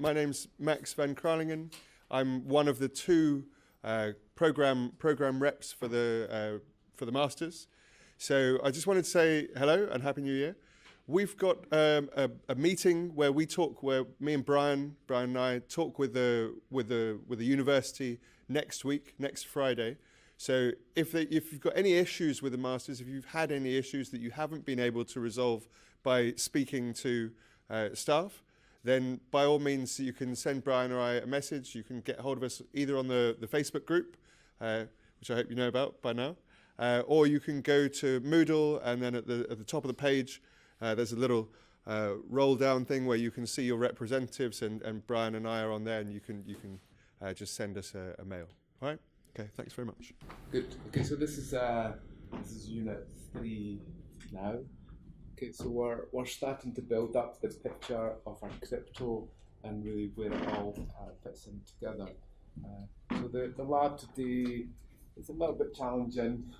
My name's Max van Kralingen. I'm one of the two program reps for the Masters. So I just wanted to say hello and Happy New Year. We've got a meeting where we talk, where me and Brian and I talk with the university next week, next Friday. So if you've got any issues with the Masters, if you've had any issues that you haven't been able to resolve by speaking to staff, then by all means you can send Brian or I a message. You can get hold of us either on the Facebook group, which I hope you know about by now, or you can go to Moodle, and then at the top of the page there's a little roll down thing where you can see your representatives, and Brian and I are on there, and you can just send us a mail. All right? Okay, thanks very much. Good. Okay, so this is Unit 3 now. Okay, so we're starting to build up the picture of our crypto and really where it all fits in together. So the lab today is a little bit challenging.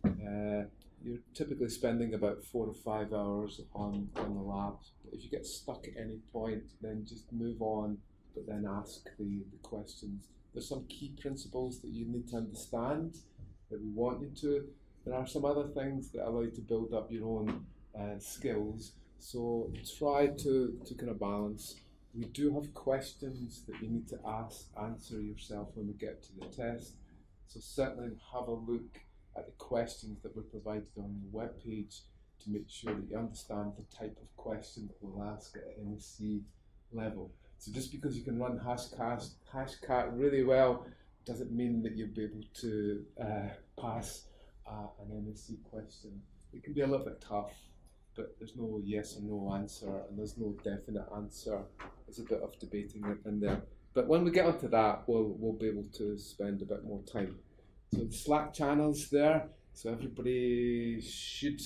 You're typically spending about 4 to 5 hours on the lab. If you get stuck at any point, then just move on, but then ask the questions. There's some key principles that you need to understand that we want you to. There are some other things that allow you to build up your own skills. So try to kind of balance. We do have questions that you need to answer yourself when we get to the test. So certainly have a look at the questions that were provided on the webpage to make sure that you understand the type of question that we'll ask at MSc level. So just because you can run Hashcat really well doesn't mean that you'll be able to pass an MSc question. It can be a little bit tough, but there's no yes or no answer, and there's no definite answer. There's a bit of debating in there. But when we get onto that, we'll be able to spend a bit more time. So the Slack channel's there, so everybody should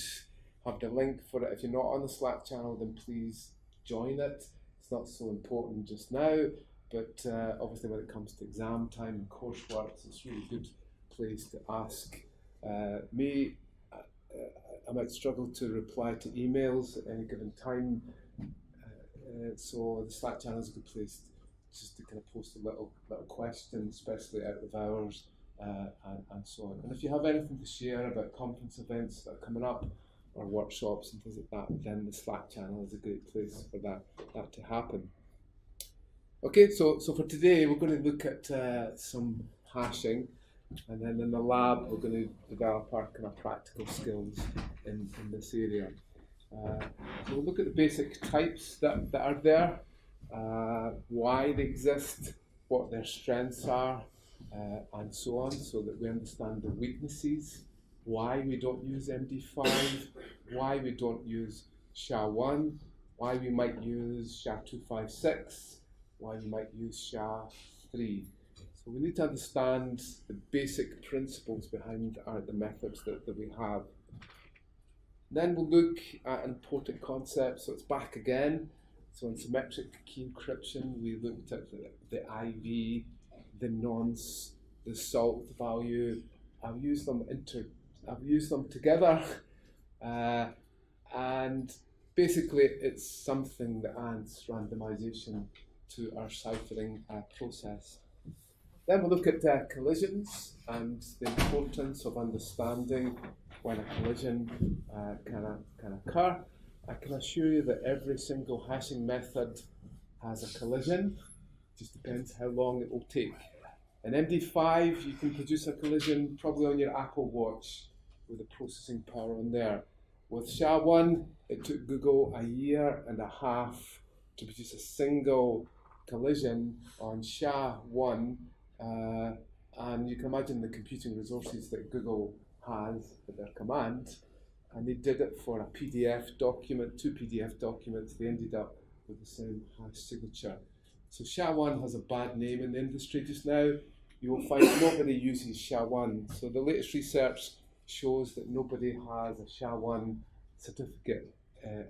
have the link for it. If you're not on the Slack channel, then please join it. It's not so important just now, but obviously when it comes to exam time and coursework, it's a really good place to ask me. I might struggle to reply to emails at any given time, so the Slack channel is a good place just to kind of post a little question, especially out of hours and so on. And if you have anything to share about conference events that are coming up, or workshops and things like that, then the Slack channel is a great place for that to happen. Okay, so for today we're going to look at some hashing, and then in the lab we're going to develop our kind of practical skills in this area. So we'll look at the basic types that are there, why they exist, what their strengths are, and so on, so that we understand the weaknesses, why we don't use MD5, why we don't use SHA-1, why we might use SHA-256, why we might use SHA-3. So we need to understand the basic principles behind the methods that we have. Then we'll look at important concepts, so it's back again. So in symmetric key encryption, we looked at the IV, the nonce, the salt value. I've used them together, and basically it's something that adds randomization to our ciphering process. Then we'll look at collisions and the importance of understanding when a collision can occur. I can assure you that every single hashing method has a collision. It just depends how long it will take. In MD5, you can produce a collision probably on your Apple Watch with the processing power on there. With SHA-1, it took Google 1.5 years to produce a single collision on SHA-1, and you can imagine the computing resources that Google has at their command, and they did it for a PDF document, 2 PDF documents. They ended up with the same hash signature. So SHA-1 has a bad name in the industry just now. You will find nobody uses SHA-1. So the latest research shows that nobody has a SHA-1 certificate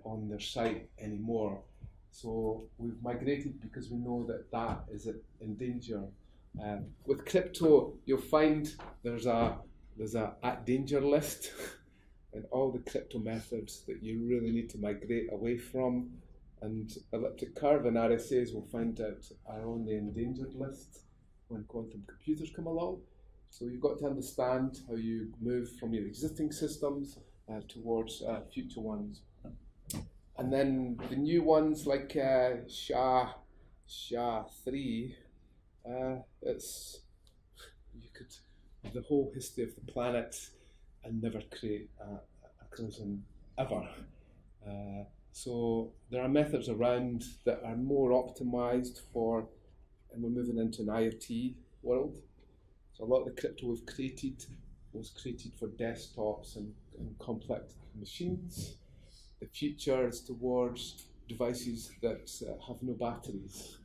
on their site anymore. So we've migrated because we know that is in danger. With crypto, you'll find there's a at danger list and all the crypto methods that you really need to migrate away from. And elliptic curve and RSAs we'll find out are on the endangered list when quantum computers come along. So you've got to understand how you move from your existing systems towards future ones. And then the new ones like SHA-3, it's, you could have the whole history of the planet and never create a collision ever. So there are methods around that are more optimized for, and we're moving into an IoT world. So a lot of the crypto we've created was created for desktops and complex machines. The future is towards devices that have no batteries,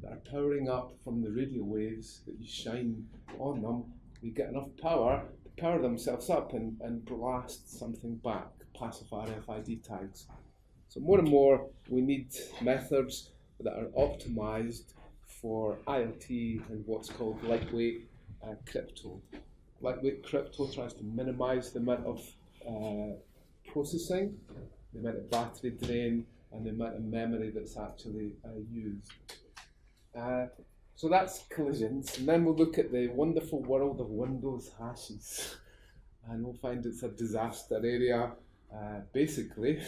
that are powering up from the radio waves that you shine on them. They get enough power to power themselves up and blast something back, passive RFID tags. So more and more we need methods that are optimized for IoT and what's called lightweight crypto. Lightweight crypto tries to minimize the amount of processing, the amount of battery drain, and the amount of memory that's actually used. So that's collisions, and then we'll look at the wonderful world of Windows hashes, and we'll find it's a disaster area, basically,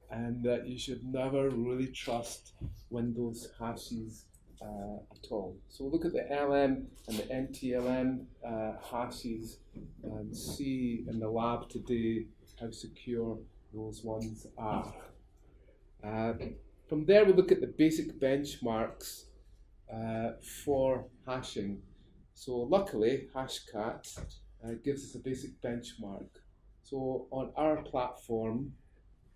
and that you should never really trust Windows hashes at all. So we'll look at the LM and the NTLM hashes and see in the lab today how secure those ones are. From there we'll look at the basic benchmarks for hashing. So luckily Hashcat gives us a basic benchmark. So on our platform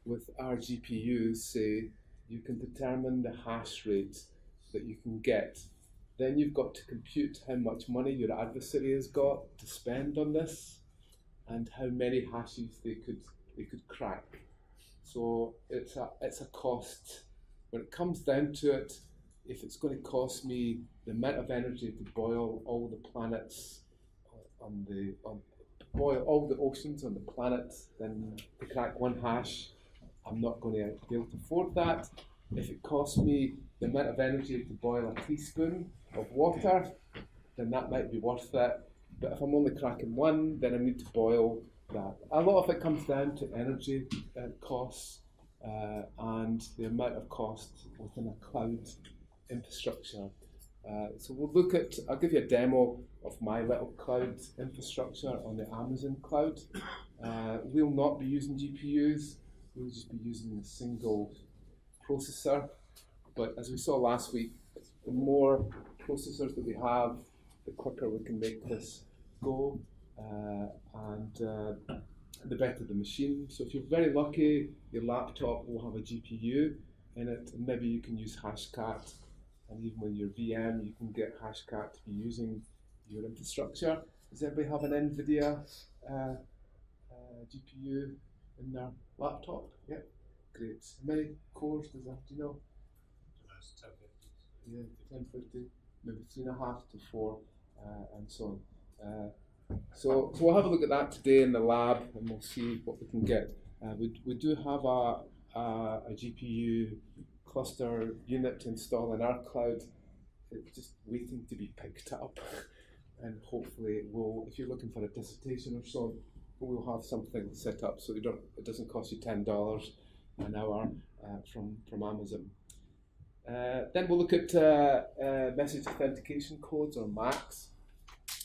with our GPUs, say, you can determine the hash rate that you can get. Then you've got to compute how much money your adversary has got to spend on this and how many hashes they could crack. So it's a cost. When it comes down to it, if it's going to cost me the amount of energy to boil all the planets boil all the oceans on the planet, then to crack one hash, I'm not going to be able to afford that. If it costs me the amount of energy to boil a teaspoon of water, then that might be worth it. But if I'm only cracking one, then I need to boil that. A lot of it comes down to energy costs and the amount of cost within a cloud infrastructure. So we'll look at, I'll give you a demo of my little cloud infrastructure on the Amazon cloud. We'll not be using GPUs, we'll just be using a single processor. But as we saw last week, the more processors that we have, the quicker we can make this go, and the better the machine. So if you're very lucky, your laptop will have a GPU in it, and maybe you can use Hashcat, and even with your VM, you can get Hashcat to be using your infrastructure. Does everybody have an NVIDIA GPU in their laptop? Yep, great. How many cores does that, do you know? Yeah, 10, 50, maybe 3.5 to 4, and so on. So we'll have a look at that today in the lab, and we'll see what we can get. We do have a GPU cluster unit to install in our cloud. It's just waiting to be picked up, and hopefully it will. If you're looking for a dissertation or so, we'll have something set up so it doesn't cost you $10 an hour from Amazon. Then we'll look at message authentication codes, or MACs,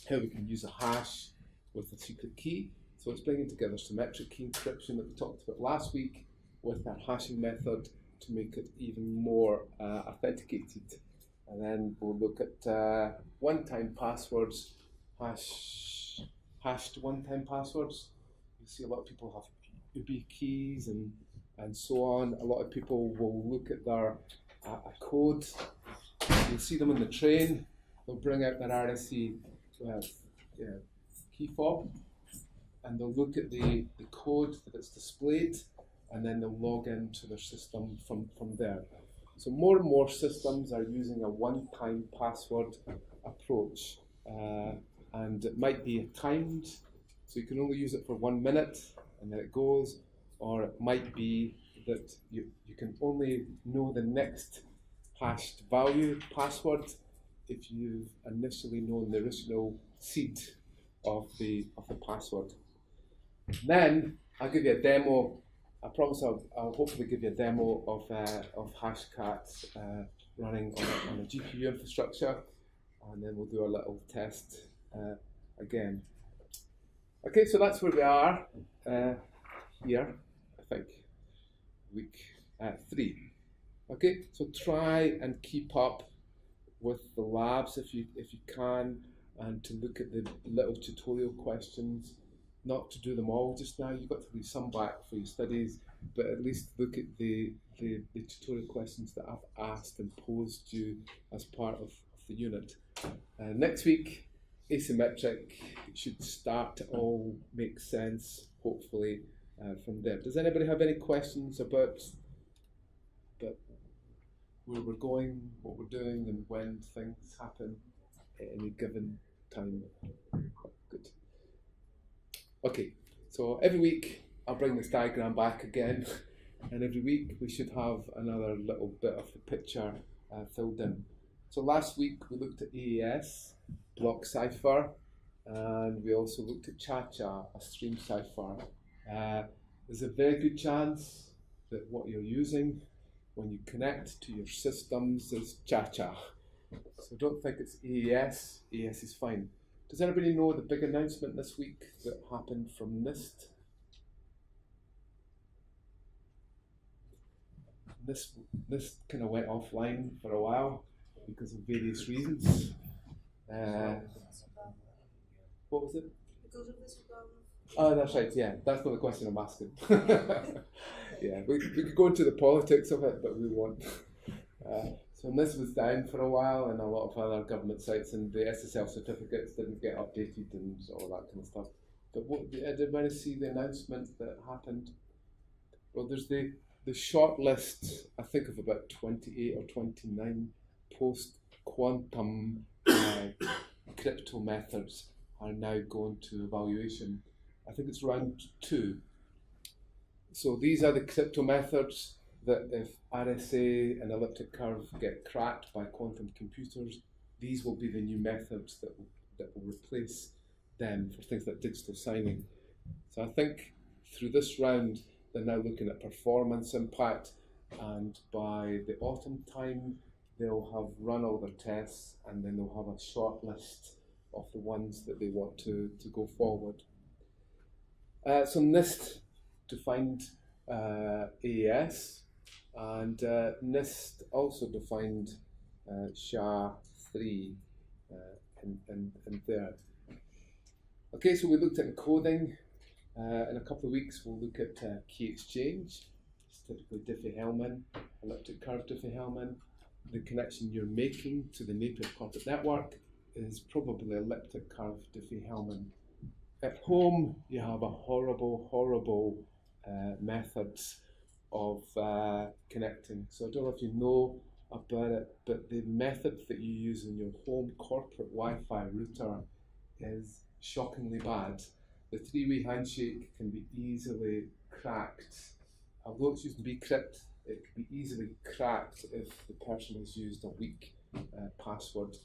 how we can use a hash with a secret key. So it's bringing together symmetric key encryption that we talked about last week with our hashing method to make it even more authenticated. And then we'll look at one-time passwords, hashed one-time passwords. You see a lot of people have UB keys and so on. A lot of people will look at their a code. You'll see them on the train. They'll bring out their RSC key fob, and they'll look at the code that's displayed, and then they'll log into their system from there. So more and more systems are using a one-time password approach, and it might be timed, so you can only use it for 1 minute and then it goes, or it might be that you can only know the next hashed value, password, if you've initially known the original seed of the password. Then I'll give you a demo. I promise I'll hopefully give you a demo of Hashcat running on a GPU infrastructure, and then we'll do a little test again. Okay, so that's where we are here, I think, week 3. Okay, so try and keep up with the labs if you can, and to look at the little tutorial questions. Not to do them all just now, you've got to leave some back for your studies, but at least look at the tutorial questions that I've asked and posed you as part of the unit. Next week, asymmetric, it should start to all make sense, hopefully, from there. Does anybody have any questions about where we're going, what we're doing, and when things happen at any given time? Good. Okay, so every week I'll bring this diagram back again, and every week we should have another little bit of the picture filled in. So last week we looked at AES, block cipher, and we also looked at Cha-Cha, a stream cipher. There's a very good chance that what you're using when you connect to your systems is Cha-Cha. So don't think it's AES, AES is fine. Does anybody know the big announcement this week that happened from NIST? This kind of went offline for a while because of various reasons. What was it? Because of this problem. Oh, that's right, yeah. That's not the question I'm asking. Yeah, we could go into the politics of it, but we won't. So this was down for a while, and a lot of other government sites, and the SSL certificates didn't get updated and all that kind of stuff. But what, did anybody see the announcement that happened? Well, there's the short list, I think of about 28 or 29 post-quantum crypto methods are now going to evaluation. I think it's round 2. So these are the crypto methods that if RSA and elliptic curve get cracked by quantum computers, these will be the new methods that will replace them for things like digital signing. So I think through this round, they're now looking at performance impact, and by the autumn time, they'll have run all their tests, and then they'll have a short list of the ones that they want to go forward. So NIST defined AES, and NIST also defined SHA-3 in there. Okay, so we looked at encoding. In a couple of weeks, we'll look at key exchange. It's typically Diffie-Hellman, elliptic curve Diffie-Hellman. The connection you're making to the native corporate network is probably elliptic curve Diffie-Hellman. At home, you have a horrible methods of connecting. So I don't know if you know about it, but the method that you use in your home corporate Wi-Fi router is shockingly bad. The 3-way handshake can be easily cracked. Although it's using bcrypt, it can be easily cracked if the person has used a weak password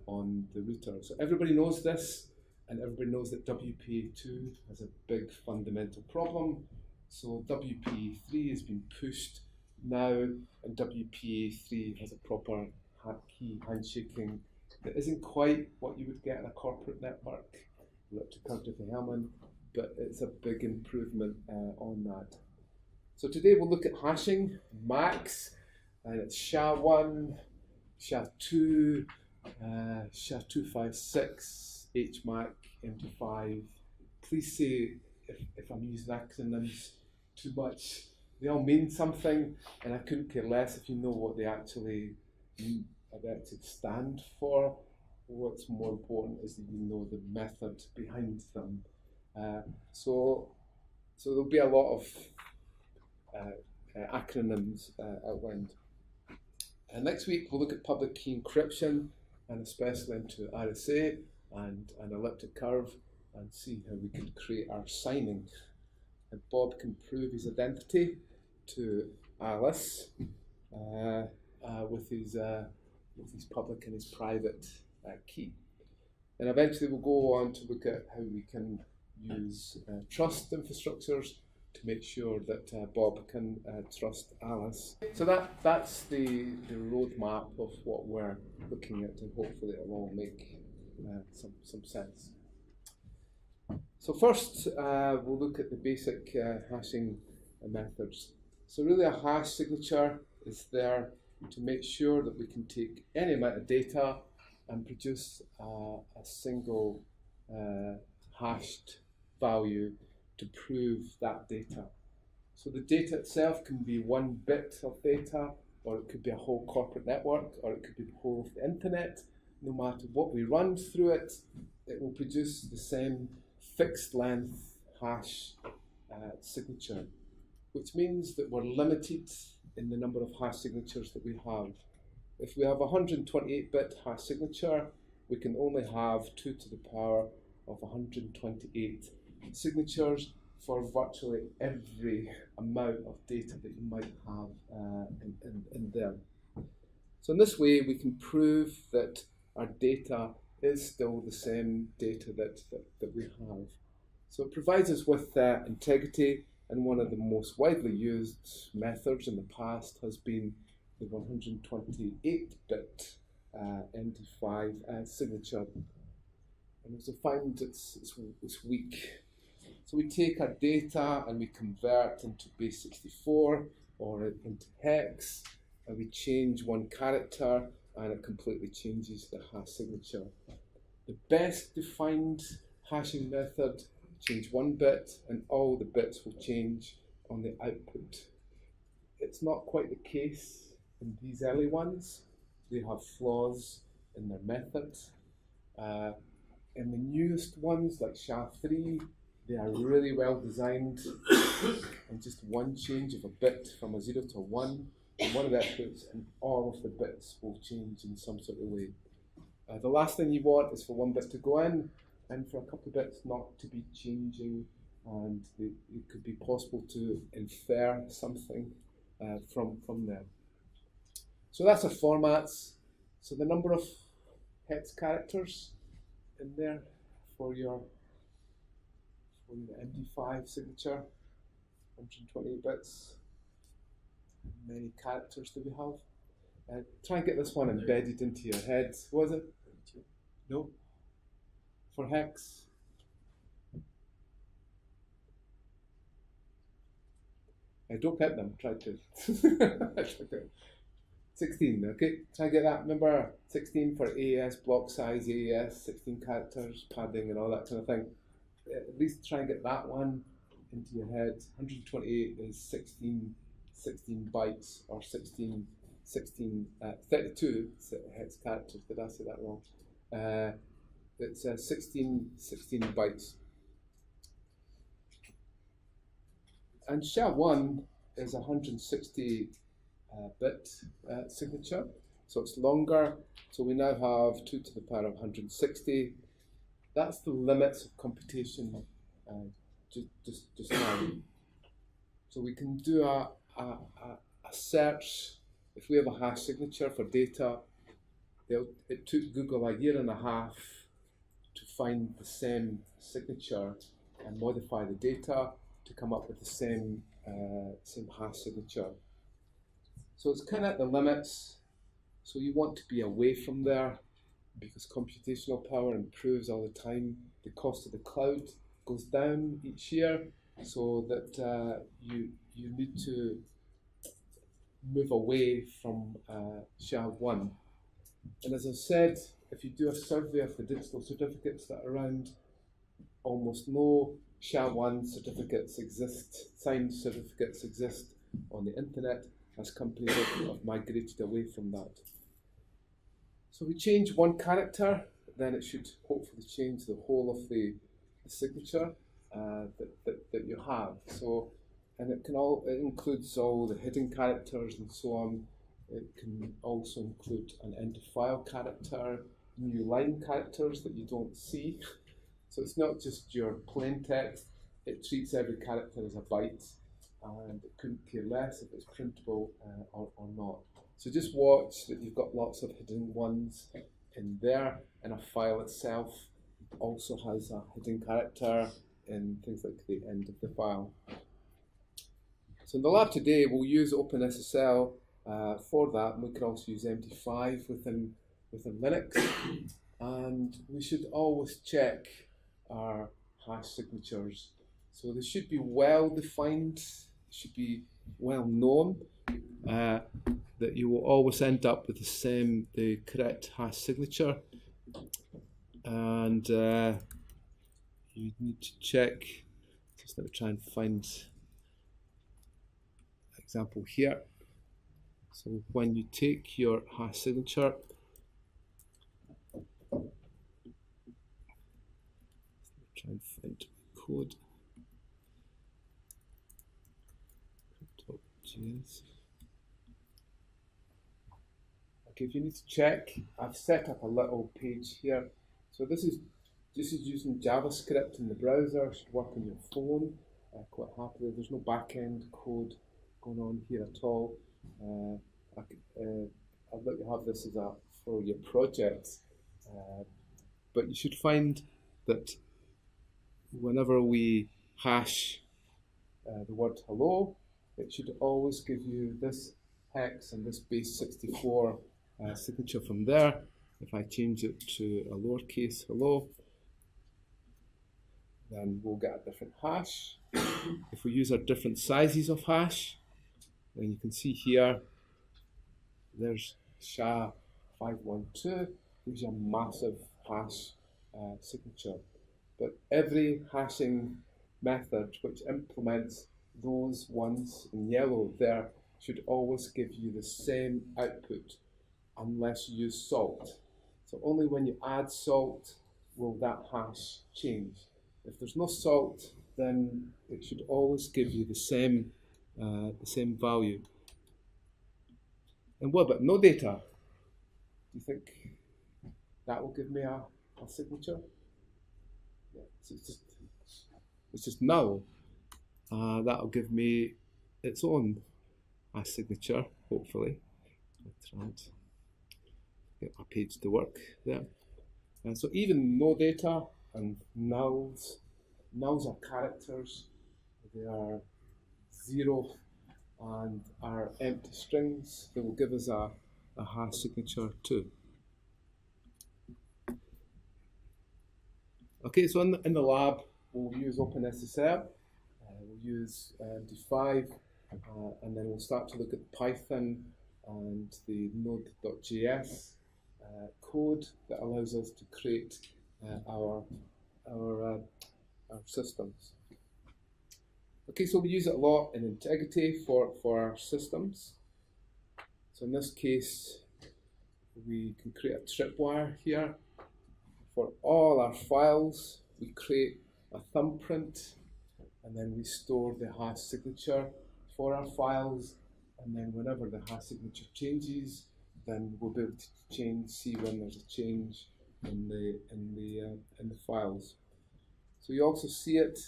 on the router. So everybody knows this, and everybody knows that WPA2 has a big fundamental problem. So WPA3 has been pushed now, and WPA3 has a proper key handshaking that isn't quite what you would get in a corporate network, elliptic curve Diffie-Hellman, but it's a big improvement on that. So today we'll look at hashing, MACs, and it's SHA-1, SHA-2, SHA-256, HMAC, MD5. Please say if I'm using acronyms too much. They all mean something, and I couldn't care less if you know what they actually stand for. What's more important is that you know the method behind them. So there'll be a lot of acronyms outlined. Next week we'll look at public key encryption, and especially into RSA and an elliptic curve, and see how we can create our signing. And Bob can prove his identity, to Alice with his public and his private key. And eventually we'll go on to look at how we can use trust infrastructures to make sure that Bob can trust Alice. So that's the roadmap of what we're looking at, and hopefully it will all make some sense. So first we'll look at the basic hashing methods. So really a hash signature is there to make sure that we can take any amount of data and produce a single hashed value to prove that data. So the data itself can be one bit of data, or it could be a whole corporate network, or it could be the whole of the internet. No matter what we run through it, it will produce the same fixed length hash signature, which means that we're limited in the number of hash signatures that we have. If we have a 128-bit hash signature, we can only have 2 to the power of 128 signatures for virtually every amount of data that you might have in there. So in this way, we can prove that our data is still the same data that we have. So it provides us with integrity, and one of the most widely used methods in the past has been the 128-bit MD5 signature. And as I find it's weak. So we take our data and we convert into base 64 or into hex, and we change one character and it completely changes the hash signature. The best defined hashing method, change one bit and all the bits will change on the output. It's not quite the case in these early ones. They have flaws in their method. In the newest ones like SHA-3, they are really well designed, and just one change of a bit from a 0 to a 1 and one of the outputs, and all of the bits will change in some sort of way. The last thing you want is for one bit to go in and for a couple of bits not to be changing, and it could be possible to infer something from there. So that's our formats. So the number of hex characters in there for your MD5 signature, 128 bits. How many characters do we have? Try and get this one embedded into your head. Was it? No. For hex. Don't hit them. Try to. 16. Okay. Try and get that. Remember 16 for AES block size, AES 16 characters, padding, and all that kind of thing. At least try and get that one into your head. 128 is 16 bytes, or 32 hex characters. Did I say that wrong? It's 16 bytes. And SHA-1 is 160 bit signature, so it's longer. So we now have 2 to the power of 160. That's the limits of computation just now. So we can do a search. If we have a hash signature for data, it took Google a year and a half to find the same signature and modify the data to come up with the same hash signature. So it's kind of at the limits. So you want to be away from there, because computational power improves all the time. The cost of the cloud goes down each year, so that you need to move away from SHA-1. And as I said, if you do a survey of the digital certificates that are around, almost no SHA-1 certificates exist, signed certificates exist on the internet, as companies have migrated away from that. So we change one character, then it should hopefully change the whole of the signature that you have. So, and it includes all the hidden characters and so on. It can also include an end of file character, new line characters that you don't see. So it's not just your plain text. It treats every character as a byte, and it couldn't care less if it's printable or not. So just watch that you've got lots of hidden ones in there, and a file itself also has a hidden character in things like the end of the file. So in the lab today, we'll use OpenSSL for that, and we can also use MD5 within Linux. And we should always check our hash signatures. So they should be well defined, should be well known, that you will always end up with the correct hash signature. And you need to check, just let me try and find an example here. So when you take your hash signature, try and find code. Crypto.js. Okay, if you need to check, I've set up a little page here. So this is using JavaScript in the browser. It should work on your phone quite happily. There's no back-end code going on here at all. I'd like to have this as for your project, but you should find that whenever we hash the word hello, it should always give you this hex and this base 64 signature from there. If I change it to a lowercase hello, then we'll get a different hash. If we use our different sizes of hash, then you can see here, there's SHA-512, gives you a massive hash signature. But every hashing method which implements those ones in yellow there should always give you the same output unless you use salt. So only when you add salt will that hash change. If there's no salt, then it should always give you the same value. And what about no data? Do you think that will give me a signature? Yeah, it's just null. That'll give me its own signature, hopefully. Let's try and get my page to work there. And so even no data and nulls are characters. They are 0 and are empty strings that will give us a hash signature too. Okay, so in the lab, we'll use OpenSSL, we'll use MD5, and then we'll start to look at Python and the Node.js code that allows us to create our systems. Okay, so we use it a lot in integrity for our systems. So in this case, we can create a tripwire here. For all our files, we create a thumbprint, and then we store the hash signature for our files, and then whenever the hash signature changes, then we'll be able to see when there's a change in the files. So you also see it.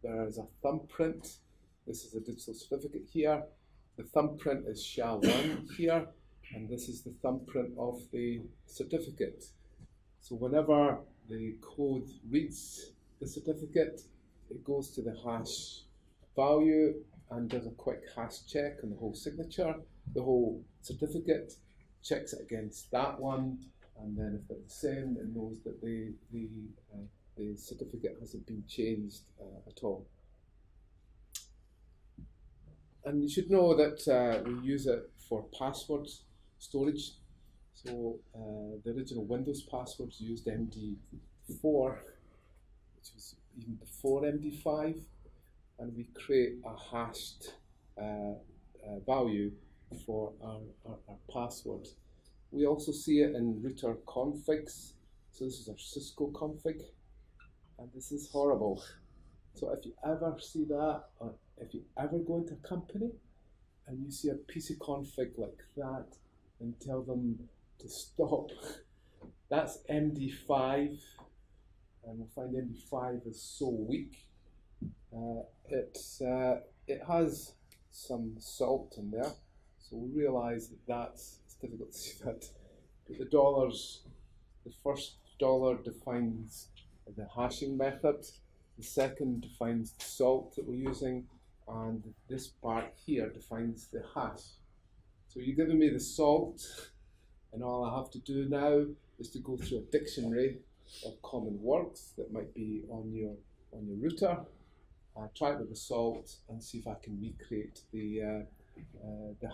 There is a thumbprint. This is a digital certificate here. The thumbprint is SHA-1 here, and this is the thumbprint of the certificate. So whenever the code reads the certificate, it goes to the hash value and does a quick hash check on the whole signature, the whole certificate, checks it against that one, and then if they're the same, it knows that the certificate hasn't been changed at all. And you should know that we use it for password storage. So the original Windows passwords used MD4, which was even before MD5, and we create a hashed value for our password. We also see it in router configs. So this is our Cisco config, and this is horrible. So if you ever see that, or if you ever go into a company and you see a piece of config like that, then tell them to stop. That's MD5, and we'll find MD5 is so weak. It's it has some salt in there, so we'll realise that it's difficult to see that. But the dollars, the first dollar defines the hashing method, the second defines the salt that we're using, and this part here defines the hash. So you're giving me the salt, and all I have to do now is to go through a dictionary of common words that might be on your router. Try it with the salt and see if I can recreate the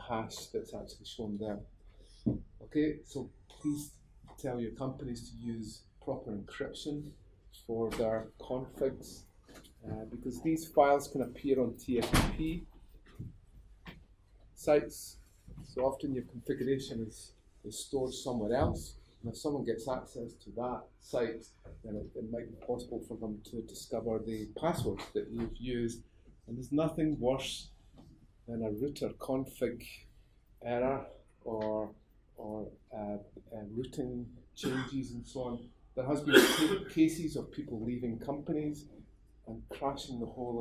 hash that's actually shown there. Okay, so please tell your companies to use proper encryption for their configs, because these files can appear on TFTP sites. So often your configuration is stored somewhere else, and if someone gets access to that site, then it might be possible for them to discover the password that you've used. And there's nothing worse than a router config error or routing changes and so on. There has been cases of people leaving companies and crashing the whole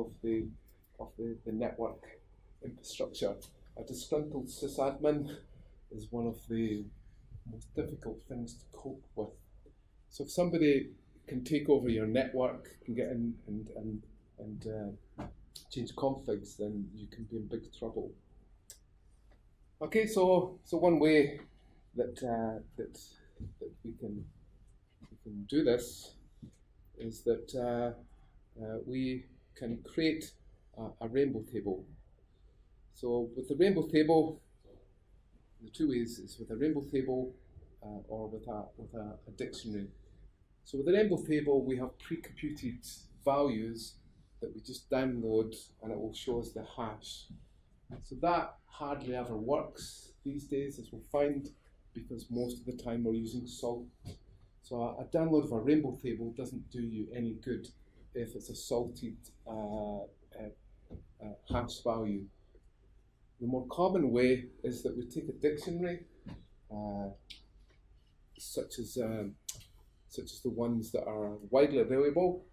of the network infrastructure. A disgruntled sysadmin is one of the most difficult things to cope with. So if somebody can take over your network, can get in and change configs, then you can be in big trouble. Okay, so one way that we can do this is that we can create a rainbow table. So with the rainbow table, the two ways is with a rainbow table or with a dictionary. So with the rainbow table, we have pre-computed values that we just download, and it will show us the hash. So that hardly ever works these days, as we'll find, because most of the time we're using salt. So a download of a rainbow table doesn't do you any good if it's a salted hash value. The more common way is that we take a dictionary, such as the ones that are widely available,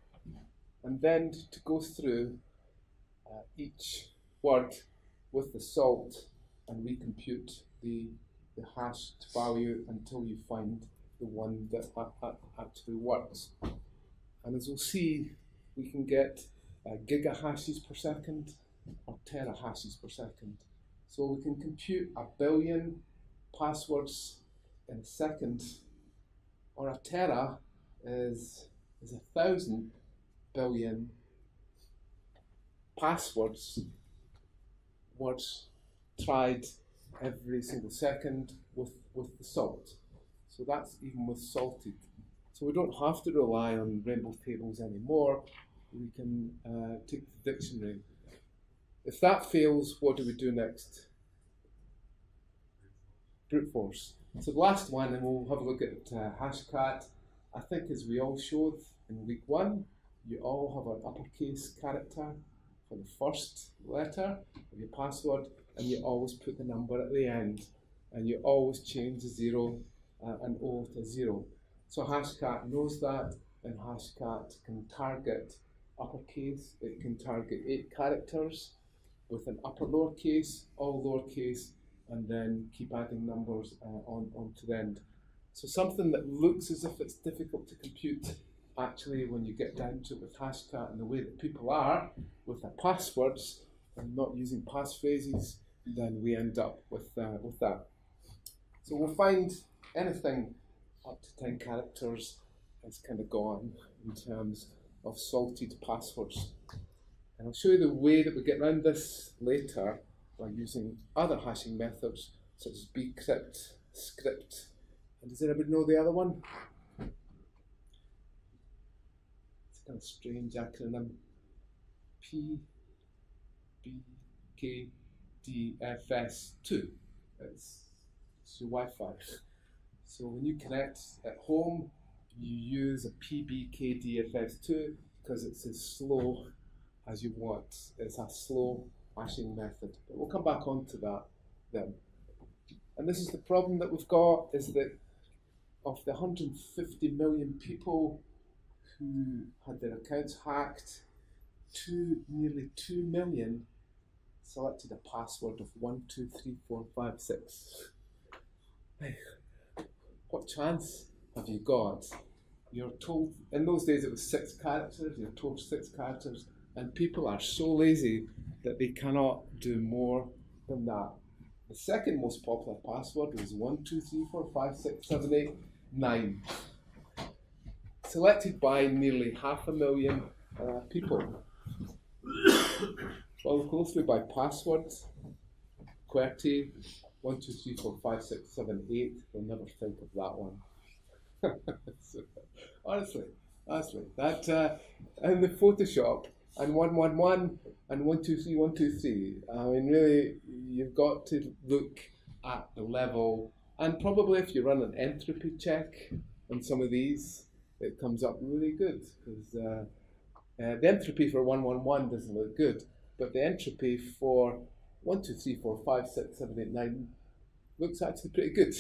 and then to go through each word with the salt and recompute the hashed value until you find the one that actually works. And as we'll see, we can get gigahashes per second or terahashes per second. So we can compute 1 billion passwords in a second, or a tera is 1,000 billion passwords, words tried every single second with the salt. So that's even with salted. So we don't have to rely on rainbow tables anymore. We can take the dictionary. If that fails, what do we do next? Brute force. So the last one, and we'll have a look at Hashcat. I think as we all showed in week 1, you all have an uppercase character for the first letter of your password, and you always put the number at the end, and you always change the 0 and O to 0. So Hashcat knows that, and Hashcat can target uppercase. It can target 8 characters with an upper lowercase, all lowercase, and then keep adding numbers on to the end. So something that looks as if it's difficult to compute, actually when you get down to it with Hashcat and the way that people are with their passwords and not using passphrases, then we end up with that. So we'll find anything up to 10 characters is kind of gone in terms of salted passwords. And I'll show you the way that we get around this later by using other hashing methods such as bcrypt, script, and does anybody know the other one? It's a kind of strange acronym. PBKDFS2. It's your Wi-Fi. So when you connect at home, you use a PBKDFS2 because it's as slow as you want. It's a slow hashing method. But we'll come back onto that then. And this is the problem that we've got, is that of the 150 million people who had their accounts hacked, nearly 2 million selected a password of 123456. What chance have you got? You're told, in those days it was 6 characters, you're told 6 characters, and people are so lazy that they cannot do more than that. The second most popular password was 12345678 selected by nearly 500,000 people. Followed closely by passwords, QWERTY, 12345678. They'll never think of that one. honestly, that and the Photoshop and 111 and 123 123. I mean, really, you've got to look at the level, and probably if you run an entropy check on some of these, it comes up really good, because the entropy for 111 doesn't look good, but the entropy for 1, 2, 3, 4, 5, 6, 7, 8, 9 looks actually pretty good,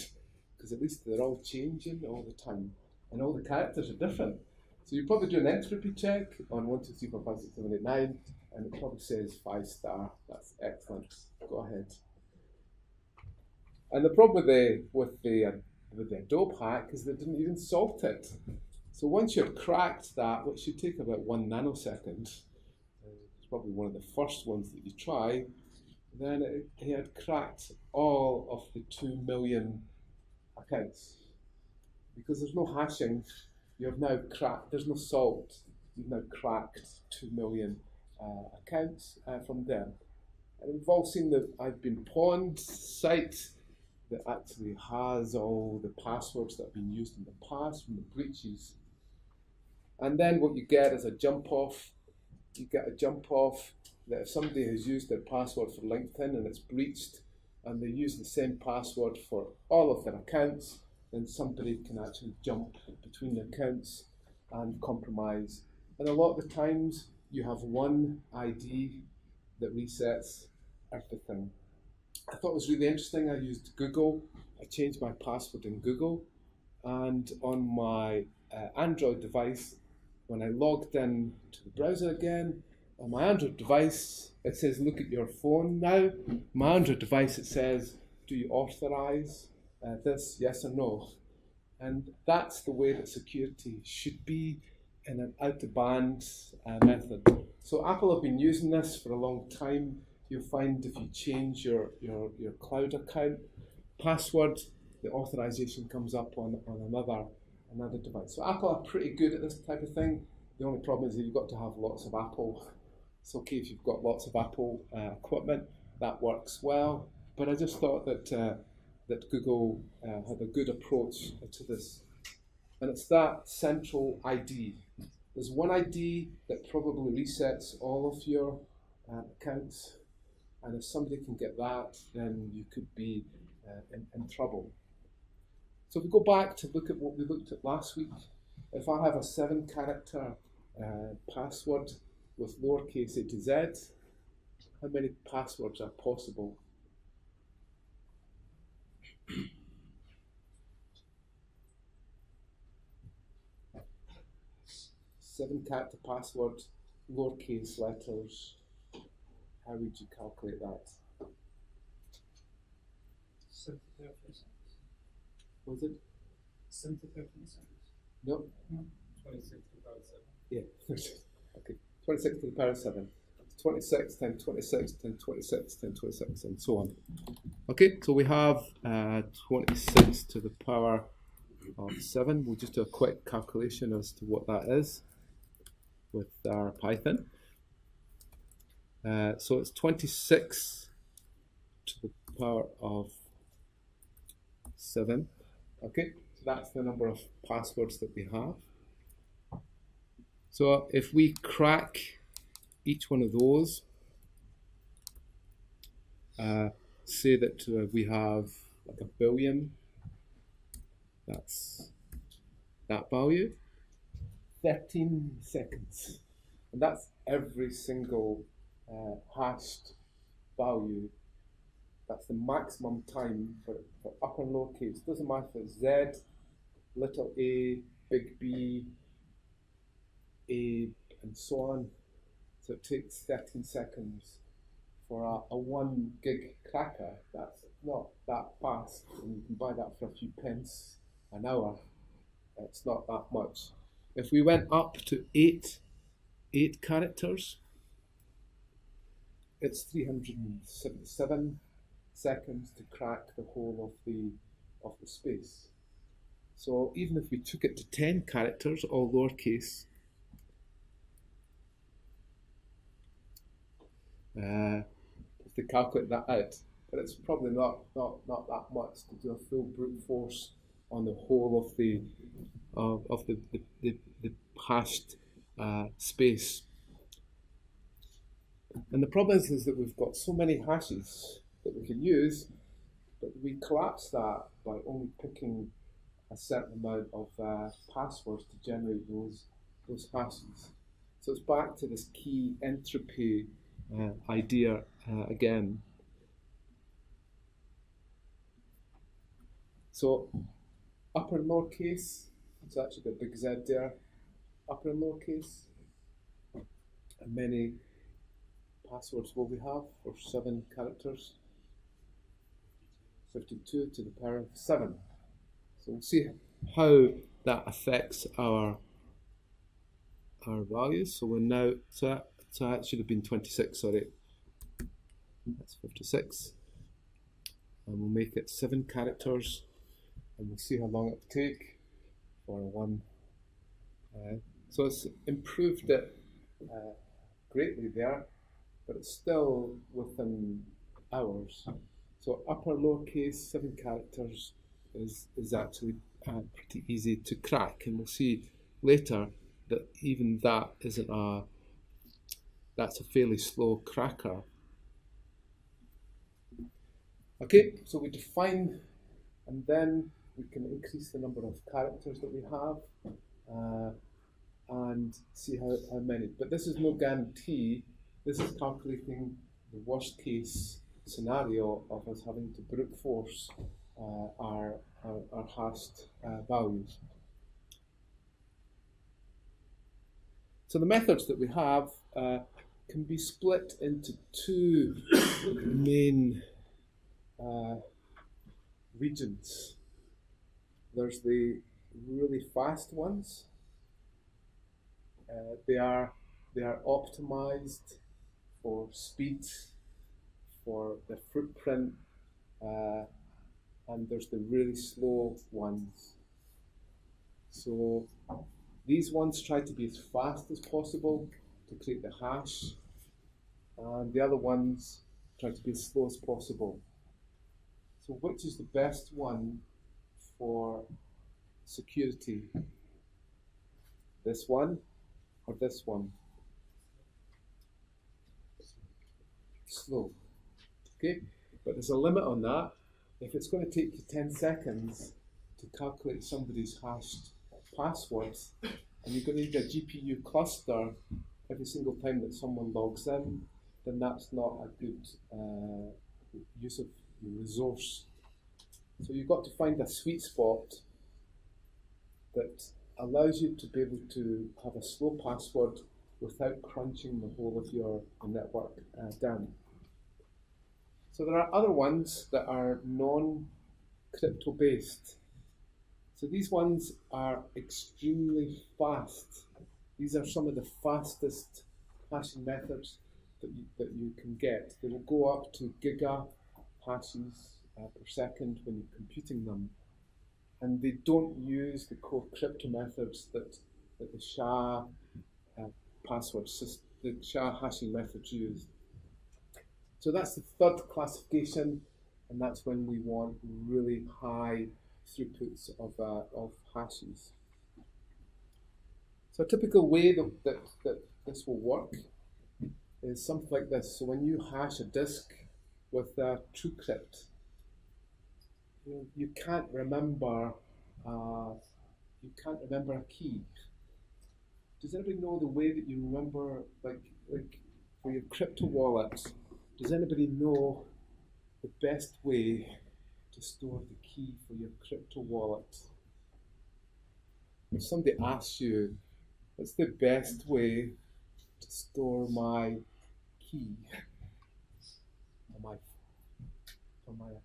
because at least they're all changing all the time, and all the characters are different. So you probably do an entropy check on 1, 2, 3, 4, 5, 6, 7, 8, 9, and it probably says 5 star. That's excellent. Go ahead. And the problem with the Adobe hack is they didn't even salt it. So once you've cracked that, which should take about 1 nanosecond, it's probably one of the first ones that you try, then he had cracked all of the 2 million accounts. Because there's no hashing, you have now cracked, there's no salt, you've now cracked 2 million accounts from there. And we've all seen the I've Been Pawned site that actually has all the passwords that have been used in the past from the breaches. And then what you get is a jump off. You get a jump off that if somebody has used their password for LinkedIn and it's breached, and they use the same password for all of their accounts, then somebody can actually jump between the accounts and compromise. And a lot of the times you have one ID that resets everything. I thought it was really interesting. I used Google. I changed my password in Google, and on my Android device, when I logged in to the browser again, on my Android device, it says look at your phone now. My Android device, it says, do you authorize this, yes or no? And that's the way that security should be in an out-of-band method. So Apple have been using this for a long time. You'll find if you change your cloud account password, the authorization comes up on another device. So Apple are pretty good at this type of thing. The only problem is that you've got to have lots of Apple. It's okay if you've got lots of Apple equipment, that works well. But I just thought that that Google had a good approach to this. And it's that central ID. There's one ID that probably resets all of your accounts. And if somebody can get that, then you could be in trouble. So if we go back to look at what we looked at last week, if I have a 7-character password with lowercase a to z, how many passwords are possible? Seven-character password, lowercase letters. How would you calculate that? 73 seconds. Was it? 73 seconds. No. 26 to the power 7. Yeah. Okay. 26 to the power 7. 26 times 26 times 26 times 26 and so on. Okay, so we have 26 to the power of 7. We'll just do a quick calculation as to what that is with our Python. So it's 26 to the power of 7. Okay, so that's the number of passwords that we have. So if we crack each one of those, say that we have like 1 billion, that's that value, 13 seconds. And that's every single hashed value. That's the maximum time for upper and lowercase. Doesn't matter if it's Z, little a, big B, A, and so on. So it takes 13 seconds for a 1 gig cracker, that's not that fast, and you can buy that for a few pence an hour. It's not that much. If we went up to eight characters, it's 377 seconds to crack the whole of the space. So even if we took it to 10 characters, all lowercase, to calculate that out, but it's probably not that much to do a full brute force on the whole of the hashed space. And the problem is that we've got so many hashes that we can use, but we collapse that by only picking a certain amount of passwords to generate those hashes. So it's back to this key entropy idea again. So upper and lowercase, it's actually got a big Z there, upper and lowercase. And many passwords will we have for 7 characters? 52 to the power of 7. So we'll see how that affects our values. So we're now, so that should have been 26, sorry. That's 56. And we'll make it 7 characters, and we'll see how long it will take for one. So it's improved it greatly there, but it's still within hours. So upper lowercase 7 characters is actually pretty easy to crack, and we'll see later that even that isn't that's a fairly slow cracker. Okay, so we define, and then we can increase the number of characters that we have and see how many. But this is no guarantee. This is calculating the worst case scenario of us having to brute force our hashed values. So the methods that we have can be split into 2 main regions. There's the really fast ones. They are optimized for speed, for the footprint, and there's the really slow ones. So these ones try to be as fast as possible to create the hash, and the other ones try to be as slow as possible. So which is the best one for security? This one or this one? Slow. Okay, but there's a limit on that. If it's going to take you 10 seconds to calculate somebody's hashed passwords, and you're going to need a GPU cluster every single time that someone logs in, then that's not a good use of the resource. So you've got to find a sweet spot that allows you to be able to have a slow password without crunching the whole of your network down. So there are other ones that are non-crypto based. So these ones are extremely fast. These are some of the fastest hashing methods that you can get. They will go up to giga hashes per second when you're computing them. And they don't use the core crypto methods that the SHA the SHA hashing methods use. So that's the third classification, and that's when we want really high throughputs of hashes. So a typical way that this will work is something like this. So when you hash a disk with TrueCrypt, you can't remember a key. Does anybody know the way that you remember, like for your crypto wallet? Does anybody know the best way to store the key for your crypto wallet? If somebody asks you, what's the best way to store my key? my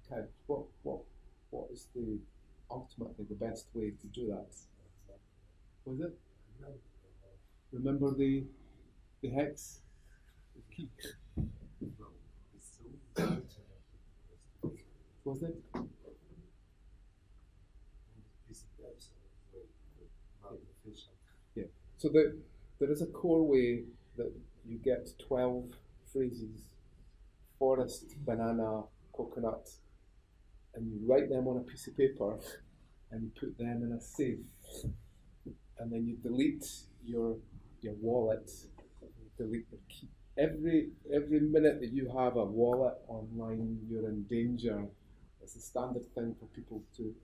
account. What is ultimately the best way to do that? Was it? Remember the hex? The key. Was it? Yeah. So there is a core way that you get 12 phrases: forest, banana, coconut, and you write them on a piece of paper and you put them in a safe. And then you delete your wallet, delete your key. Every minute that you have a wallet online, you're in danger. It's a standard thing for people to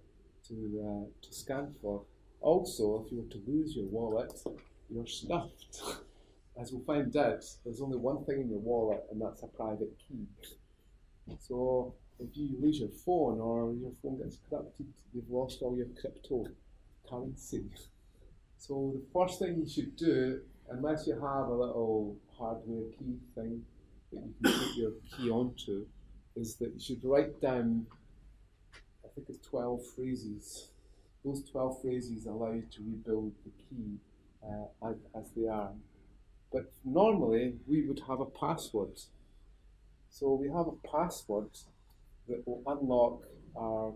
scan for. Also, if you were to lose your wallet, you're stuffed. As we'll find out, there's only one thing in your wallet, and that's a private key. So if you lose your phone or your phone gets corrupted, you've lost all your cryptocurrency. So the first thing you should do, unless you have a little hardware key thing that you can put your key onto, is that you should write down, I think it's 12 phrases. Those 12 phrases allow you to rebuild the key as they are. But normally we would have a password. So we have a password that will unlock our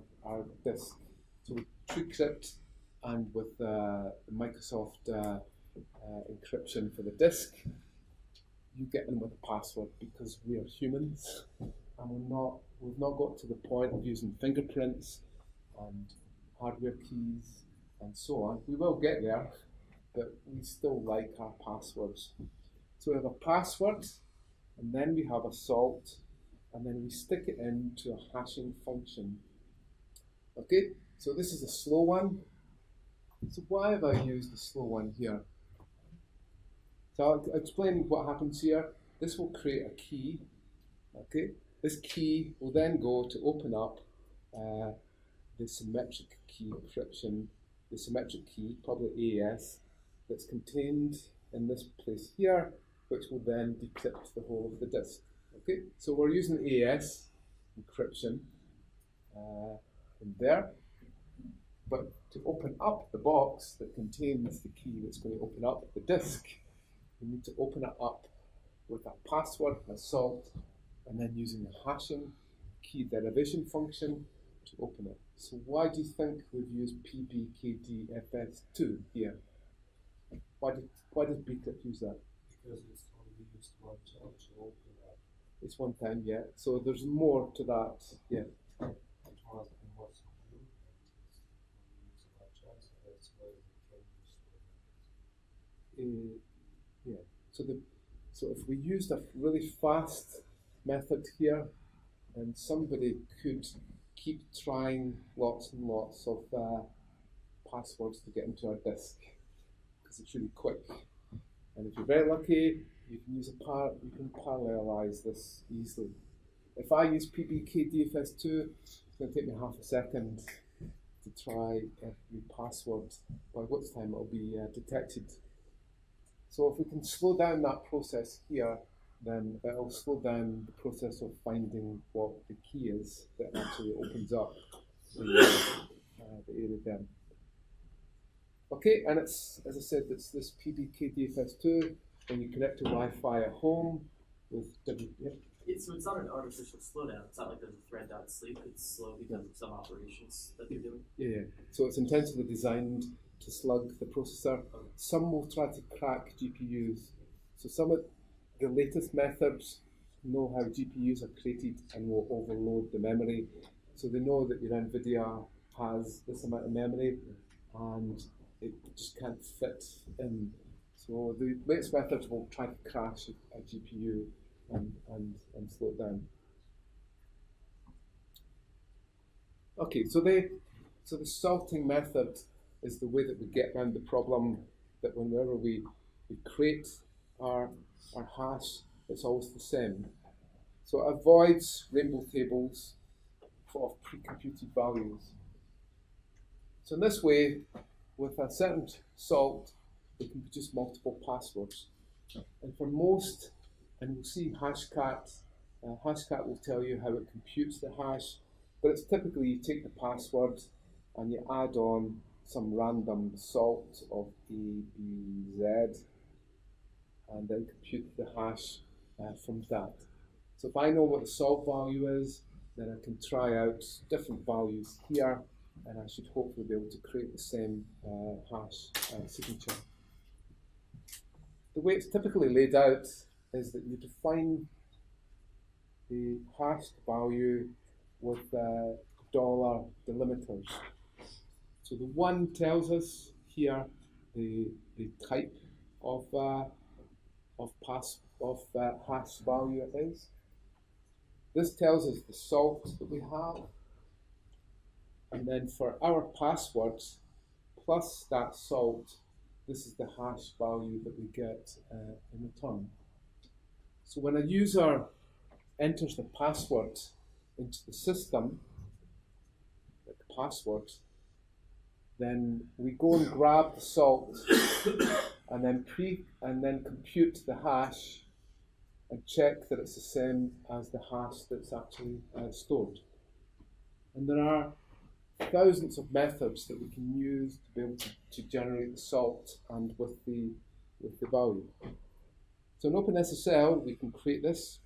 disk. So with TrueCrypt and with the Microsoft encryption for the disk, you get in with a password because we are humans and we've not got to the point of using fingerprints and hardware keys and so on. We will get there, but we still like our passwords. So we have a password, and then we have a salt, and then we stick it into a hashing function. Okay, so this is a slow one. So why have I used the slow one here? So I'll explain what happens here. This will create a key. Okay, this key will then go to open up the symmetric key encryption, the symmetric key, probably AES, that's contained in this place here, which will then decrypt the whole of the disk. Okay, so we're using AES encryption in there, but to open up the box that contains the key that's going to open up the disk, we need to open it up with a password, a salt, and then using a hashing key derivation function to open it. So why do you think we've used PBKDFS2 here? Why does Bcrypt use that? Because it's only used one time to open up. It's one time, yeah. So there's more to that, yeah. It was and what's new, and it's only used one time, so that's why we can use it. Yeah. So if we used a really fast method here, then somebody could keep trying lots and lots of passwords to get into our disk because it's really quick. And if you're very lucky, you can use you can parallelize this easily. If I use PBKDFS2, it's going to take me half a second to try every password, by which time it'll be detected. So if we can slow down that process here, then it'll slow down the process of finding what the key is that actually opens up the area there. Okay, and it's, as I said, it's this PBKDFS2. When you connect to Wi-Fi at home with So it's not an artificial slowdown. It's not like there's a thread.sleep. It's slow because of some operations that they're doing. Yeah. So it's intentionally designed to slug the processor. Some will try to crack GPUs. So some of the latest methods know how GPUs are created and will overload the memory. So they know that your NVIDIA has this amount of memory and it just can't fit in. So the latest methods will try to crash a GPU and slow it down. Okay, so the salting method is the way that we get around the problem that whenever we create our hash, it's always the same. So it avoids rainbow tables of pre-computed values. So in this way, with a certain salt, we can produce multiple passwords. And for most, and we'll see Hashcat Hashcat will tell you how it computes the hash, but it's typically you take the password and you add on some random salt of A, B, Z, and then compute the hash from that. So if I know what the salt value is, then I can try out different values here, and I should hopefully be able to create the same hash signature. The way it's typically laid out is that you define the hashed value with dollar delimiters. So the 1 tells us here the type of hash value it is. This tells us the salt that we have, and then for our passwords plus that salt, this is the hash value that we get in return. So when a user enters the password into the system, like the password, then we go and grab the salt and then compute the hash and check that it's the same as the hash that's actually stored. And there are thousands of methods that we can use to be able to generate the salt and with the value. So in OpenSSL, we can create this,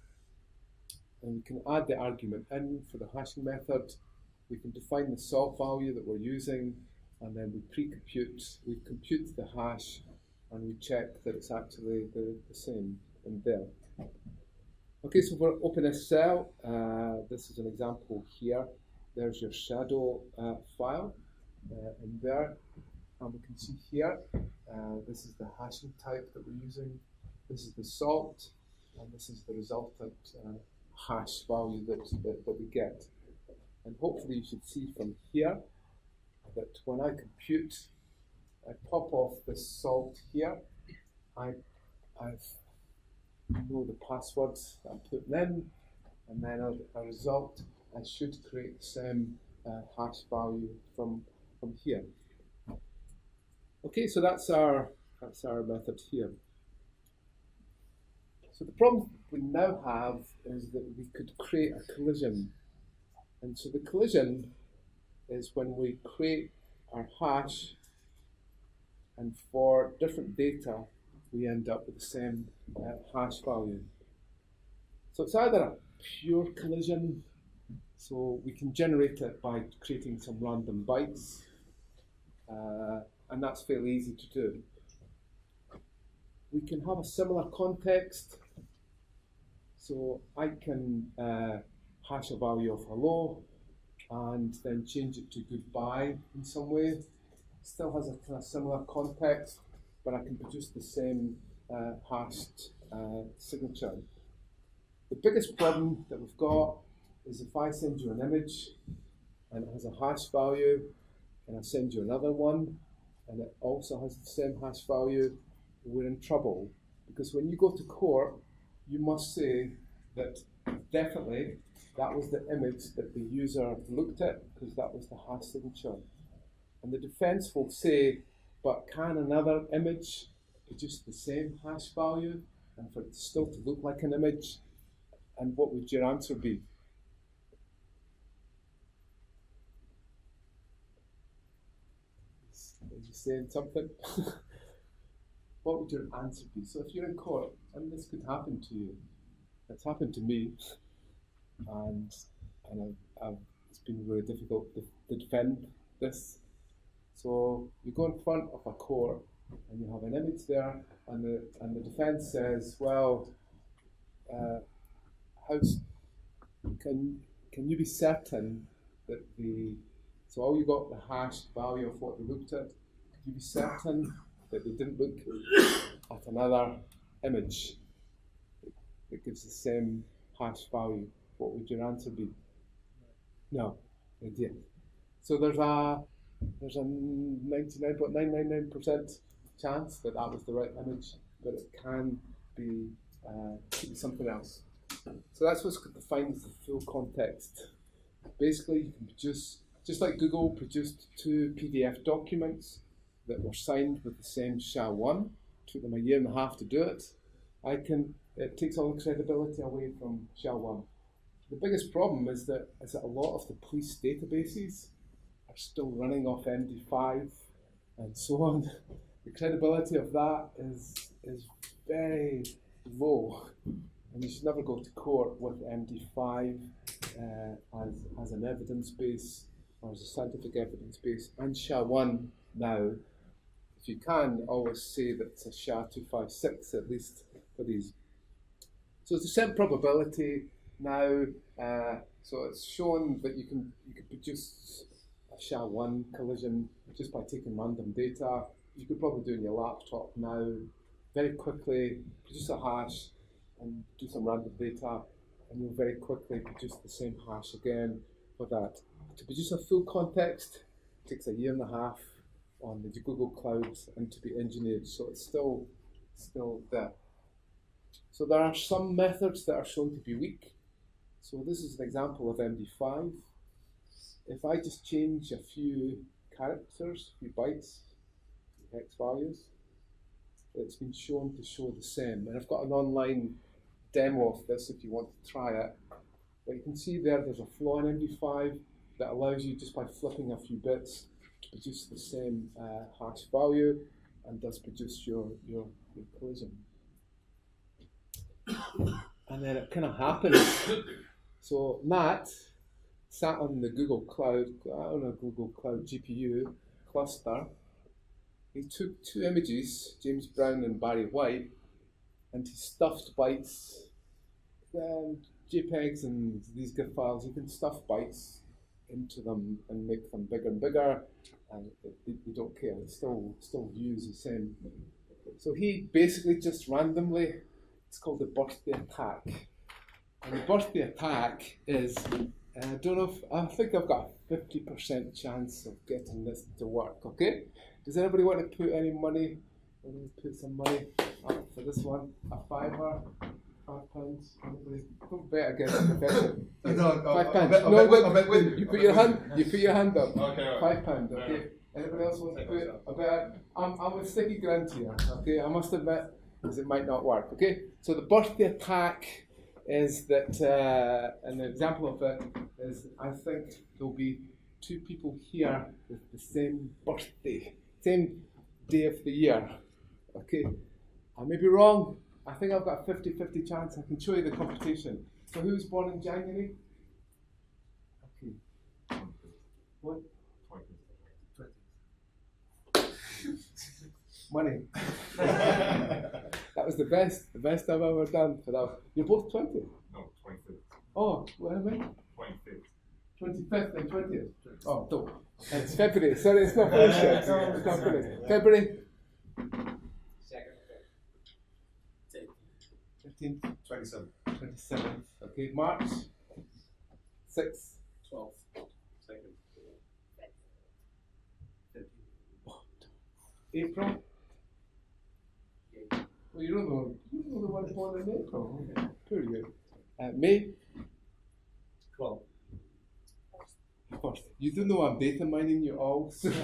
and we can add the argument in for the hashing method. We can define the salt value that we're using, and then we compute the hash, and we check that it's actually the same in there. Okay, so for OpenSSL, this is an example here. There's your shadow file in there, and we can see here, this is the hashing type that we're using. This is the salt, and this is the resultant hash value that we get. And hopefully you should see from here that when I compute, I pop off this salt here, I know the passwords that I'm putting in, and then as a result, I should create the same hash value from here. Okay, so that's our method here. So the problem we now have is that we could create a collision. And so the collision is when we create our hash, and for different data, we end up with the same hash value. So it's either a pure collision, so we can generate it by creating some random bytes, and that's fairly easy to do. We can have a similar context, so I can hash a value of hello and then change it to goodbye in some way. Still has a kind of similar context, but I can produce the same hashed signature. The biggest problem that we've got is if I send you an image and it has a hash value, and I send you another one and it also has the same hash value, we're in trouble. Because when you go to court, you must say that definitely that was the image that the user looked at, because that was the hash signature. And the defense will say, but can another image produce the same hash value and for it still to look like an image? And what would your answer be? Are you saying something? What would your answer be? So if you're in court, and this could happen to you, it's happened to me, and it's been really difficult to defend this. So you go in front of a court, and you have an image there, and the defense says, well, can you be certain that so all you got the hash value of what they looked at, can you be certain that they didn't look at another image that gives the same hash value? What would your answer be? No, they did. So there's a 99.999% chance that was the right image, but it can be something else. So that's what's defined as the full context. Basically, you can produce, just like Google produced 2 PDF documents that were signed with the same SHA-1, took them a year and a half to do it. I can it takes all the credibility away from SHA-1. The biggest problem is that a lot of the police databases are still running off MD5 and so on. The credibility of that is very low, and you should never go to court with MD5 as an evidence base or as a scientific evidence base. And SHA-1 now, if you can, always say that it's a SHA-256 at least for these. So it's a set probability now. So it's shown that you can produce a SHA-1 collision just by taking random data. You could probably do in your laptop now, very quickly produce a hash and do some random data, and you'll very quickly produce the same hash again for that. To produce a full context takes 1.5 years on the Google clouds and to be engineered, so it's still there. So there are some methods that are shown to be weak. So this is an example of MD5. If I just change a few characters, a few bytes, hex values, it's been shown to show the same. And I've got an online demo of this if you want to try it. But you can see there's a flaw in MD5 that allows you, just by flipping a few bits, to produce the same hash value and does produce your collision. And then it kind of happens. So Matt sat on the Google Cloud, on a Google Cloud GPU cluster. He took 2 images, James Brown and Barry White, and he stuffed bytes, JPEGs and these GIF files. You can stuff bytes into them and make them bigger and bigger, and they don't care. It still views the same. So he basically just randomly, it's called the birthday attack. And the birthday attack is, I think I've got a 50% chance of getting this to work, okay? Does anybody want to put any money? Put some money up for this one. A £5. Anybody? Don't bet against the professor. £5. No, you put your hand up. Okay, £5. Okay. Anybody else want to put a bet? I'm with sticky grant here. Okay. I must admit, because it might not work. Okay. So the birthday attack is that an example of it is, I think there'll be 2 people here with the same birthday, same day of the year. Okay, I may be wrong. I think I've got a 50-50 chance. I can show you the computation. So who was born in January? Okay. What? 20. Money. That was the best I've ever done for that. You're both 20? No, 25th. Oh, what am I? 25th. 25th and 20th. Oh, no. It's February. Sorry, it's not finished yet. It's not finished. February? 15th? 27th. 27th. Okay. March? 6th? 12th. 2nd. April? Well, you don't know the one born in April. Okay. Very good. May? 12th. First. You do know I'm data mining you all. Sorry,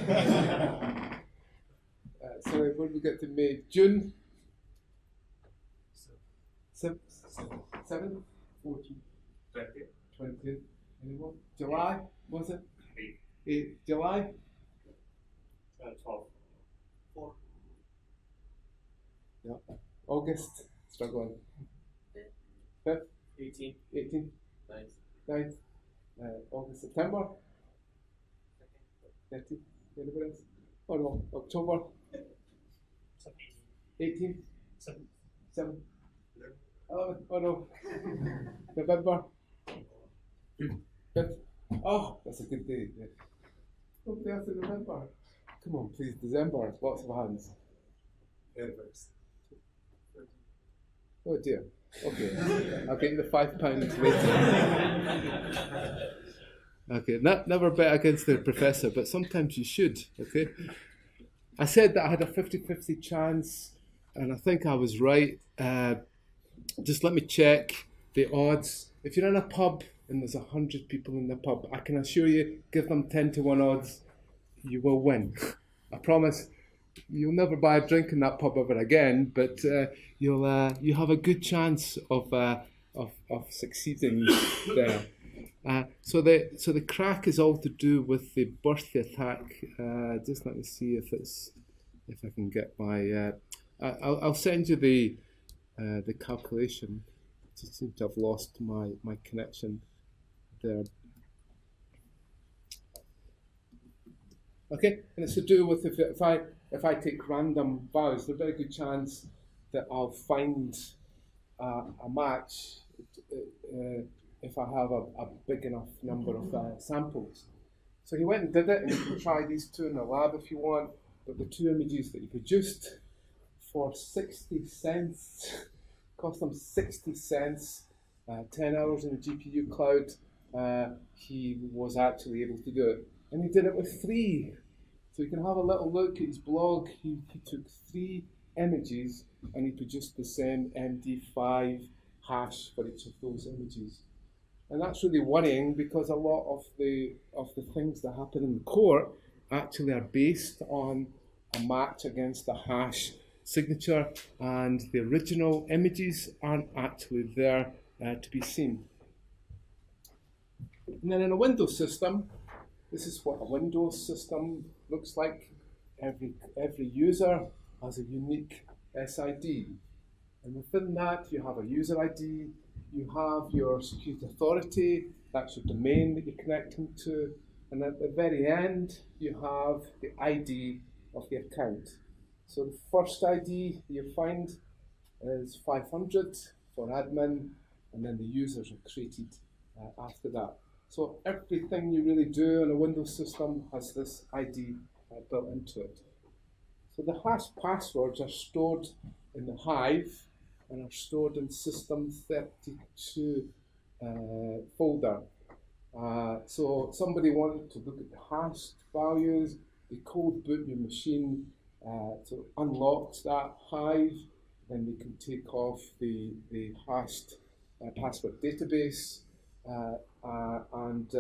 when we get to May? June? 7th? 14th? 20th? Anyone? July? Was it? 8th. July? 12th. 4th. Yeah. August? Struggling. 5th? 18th. 18th? 9th. 9th? August, September? 30th? Anybody else? Oh no, October? 18th? 7th? 11th? Oh no. November? 5th? Oh, that's a good day. Yeah. Nobody else in November. Come on, please. December. Lots of hands. Oh dear. Okay. I'll get you the £5 later. Okay, never bet against the professor, but sometimes you should, okay? I said that I had a 50-50 chance, and I think I was right. Just let me check the odds. If you're in a pub and there's 100 people in the pub, I can assure you, give them 10 to 1 odds, you will win. I promise. you'll never buy a drink in that pub ever again, but you have a good chance of succeeding there. So the crack is all to do with the birthday attack. Just let me see if I can get my. I'll send you the calculation. I just seem to have lost my connection there. Okay, and it's to do with if I take random values, there's a very good chance that I'll find a match if I have a big enough number of samples. So he went and did it, and you can try these two in the lab if you want, but the two images that he produced for 60 cents, cost him 60 cents, 10 hours in the GPU cloud, he was actually able to do it. And he did it with 3. So you can have a little look at his blog. He took 3 images and he produced the same MD5 hash for each of those images. And that's really worrying because a lot of the things that happen in the court actually are based on a match against the hash signature, and the original images aren't actually there to be seen. And then in a Windows system, this is what a Windows system looks like. Every user has a unique SID. And within that, you have a user ID, you have your security authority, that's your domain that you're connecting to, and at the very end, you have the ID of the account. So the first ID you find is 500 for admin, and then the users are created after that. So everything you really do in a Windows system has this ID built into it. So the hash passwords are stored in the Hive and are stored in System 32 folder. So somebody wanted to look at the hashed values, they cold boot your machine to unlock that Hive, then they can take off the hashed password database, and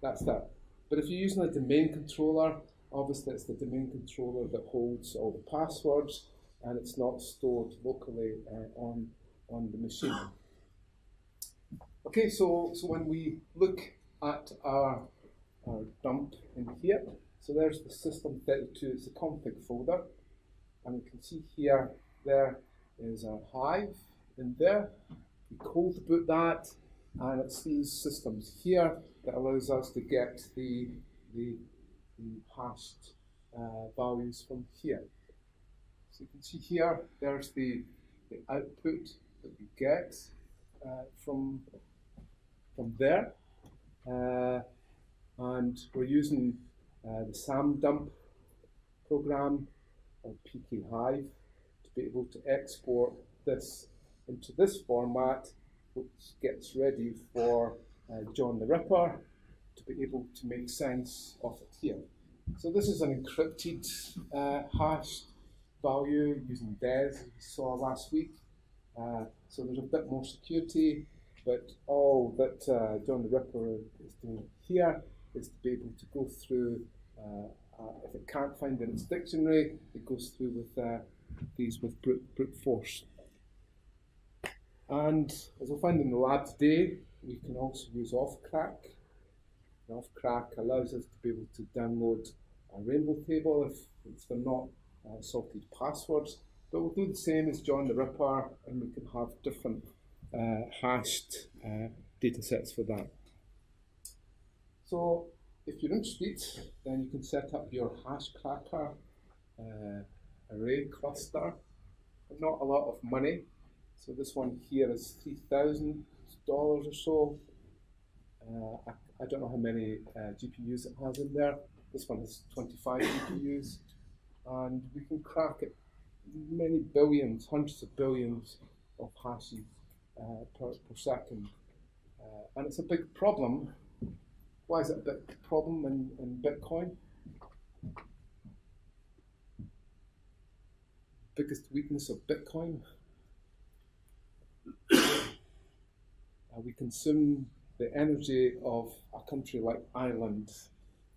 that's that. But if you're using a domain controller, obviously it's the domain controller that holds all the passwords, and it's not stored locally on the machine. Okay, so when we look at our dump in here, so there's the system 32, it's the config folder, and you can see here there is a Hive in there. We cold boot that, and it's these systems here that allows us to get the hashed values from here. So you can see here, there's the output that we get from there, and we're using the SAM dump program or PK Hive to be able to export this into this format, which gets ready for John the Ripper to be able to make sense of it here. So this is an encrypted hashed value using DES, as we saw last week. So there's a bit more security, but all that John the Ripper is doing here is to be able to go through, if it can't find in its dictionary, it goes through with these with brute force. And as we'll find in the lab today, we can also use off-crack. Off-crack allows us to be able to download a rainbow table if they're not salted passwords. But we'll do the same as John the Ripper, and we can have different hashed data sets for that. So if you're interested, then you can set up your Hashcracker array cluster. Not a lot of money. So this one here is $3,000 or so. I don't know how many GPUs it has in there. This one has 25 GPUs, and we can crack it many billions, hundreds of billions of hashes per second. And it's a big problem. Why is it a big problem in Bitcoin? Biggest weakness of Bitcoin? We consume the energy of a country like Ireland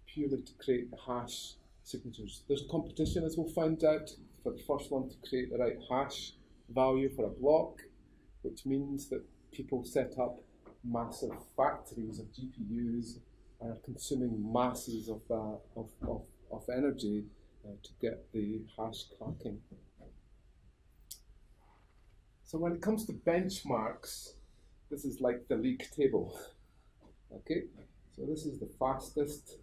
purely to create the hash signatures. There's a competition, as we'll find out, for the first one to create the right hash value for a block, which means that people set up massive factories of GPUs and are consuming masses of energy to get the hash cracking. So when it comes to benchmarks, this is like the league table. Okay, so this is the fastest,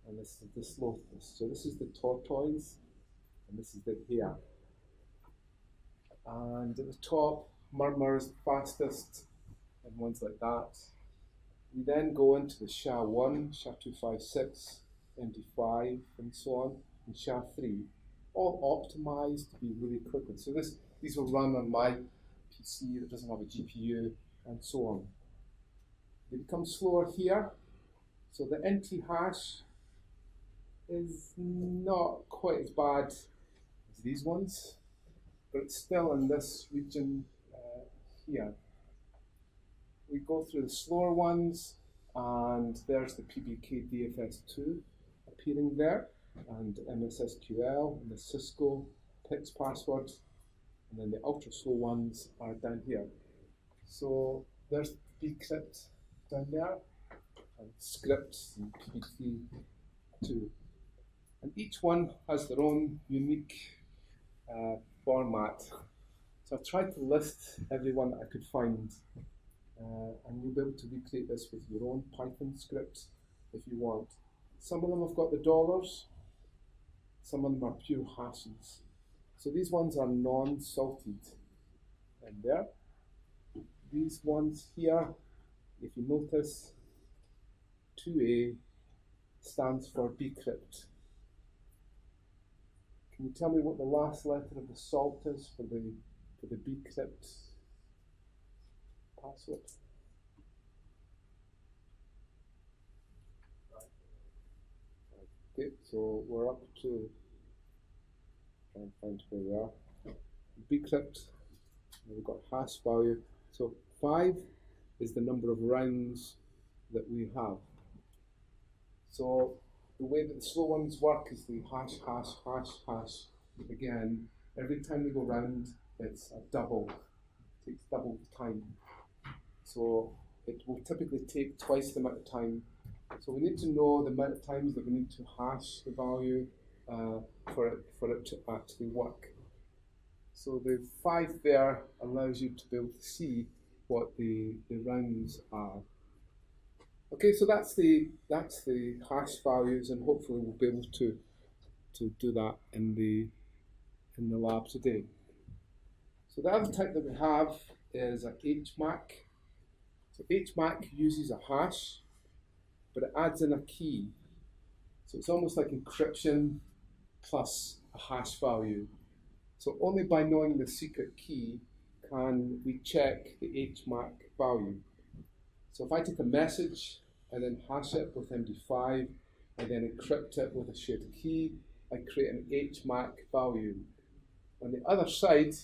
and this is the slowest. So this is the tortoise, and this is the hare. And at the top, murmur is the fastest, and ones like that. We then go into the SHA-1, SHA-256, MD5, and so on, and SHA-3, all optimized to be really quickly. So these will run on my PC that doesn't have a GPU, and so on. They become slower here. So the NT hash is not quite as bad as these ones, but it's still in this region here. We go through the slower ones, and there's the PBK DFS2 appearing there, and MSSQL, and the Cisco PIX password, and then the ultra slow ones are down here. So there's bcrypt down there, and scripts and PBK2. And each one has their own unique format. So I've tried to list every one that I could find, and you'll be able to recreate this with your own Python script if you want. Some of them have got the dollars, some of them are pure hashes. So these ones are non-salted in there. These ones here, if you notice, 2A stands for bcrypt. Can you tell me what the last letter of the salt is for the bcrypt password? Okay, so we're up to, try and find where we are. Bcrypt, we've got hash value. So 5 is the number of rounds that we have. So the way that the slow ones work is the hash, hash, hash, hash. Again, every time we go round, it's a double. It takes double the time. So it will typically take twice the amount of time. So we need to know the amount of times that we need to hash the value for it to actually work. So the 5 there allows you to be able to see what the rounds are. Okay, so that's the hash values, and hopefully we'll be able to do that in the lab today. So the other type that we have is a HMAC. So HMAC uses a hash, but it adds in a key. So it's almost like encryption plus a hash value. So only by knowing the secret key can we check the HMAC value. So if I take a message and then hash it with MD5 and then encrypt it with a shared key, I create an HMAC value. On the other side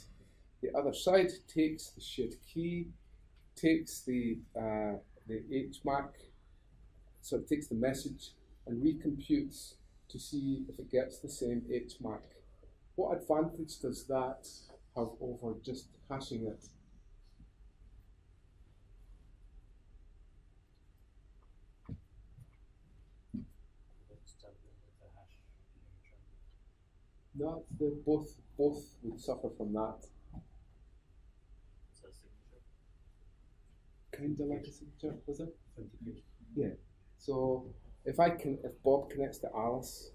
takes the shared key, takes the HMAC, so it takes the message and recomputes to see if it gets the same HMAC. What advantage does that have over just hashing it? No, both would suffer from that. Kind of like a signature, was it? Yeah. So if Bob connects to Alice,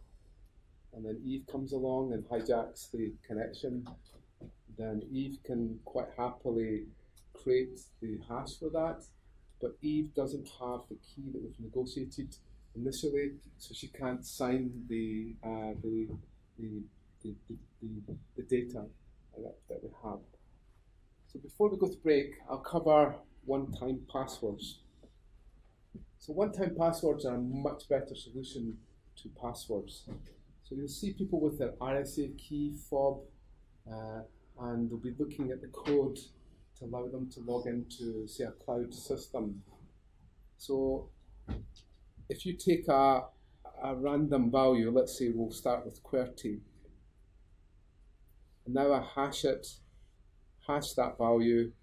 and then Eve comes along and hijacks the connection, then Eve can quite happily create the hash for that, but Eve doesn't have the key that we've negotiated initially, so she can't sign the data that we have. So before we go to break, I'll cover one-time passwords. So one-time passwords are a much better solution to passwords. So you'll see people with their RSA key fob, and they'll be looking at the code to allow them to log into, say, a cloud system. So if you take a a random value. Let's say we'll start with QWERTY. And now I hash it, hash that value,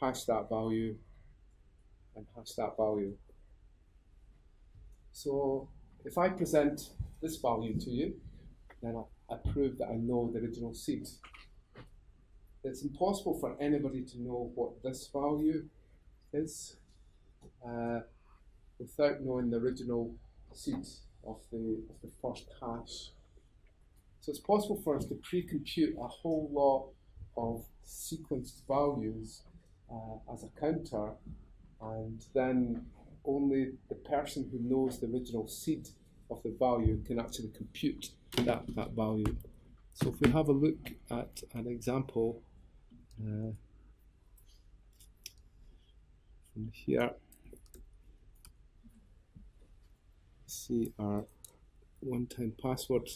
and hash that value. So if I present this value to you, then I prove that I know the original seed. It's impossible for anybody to know what this value is without knowing the original seed of the first hash. So it's possible for us to pre-compute a whole lot of sequenced values as a counter, and then only the person who knows the original seed of the value can actually compute that value. So if we have a look at an example from here, see our one-time password.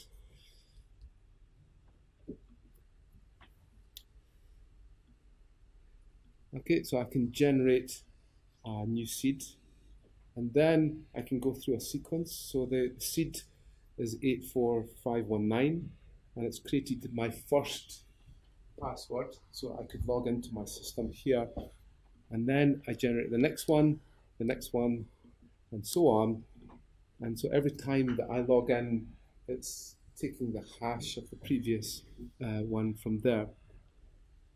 Okay, so I can generate a new seed, and then I can go through a sequence. So the seed is 84519, and it's created my first password, so I could log into my system here, and then I generate the next one, and so on. And so every time that I log in, it's taking the hash of the previous one from there.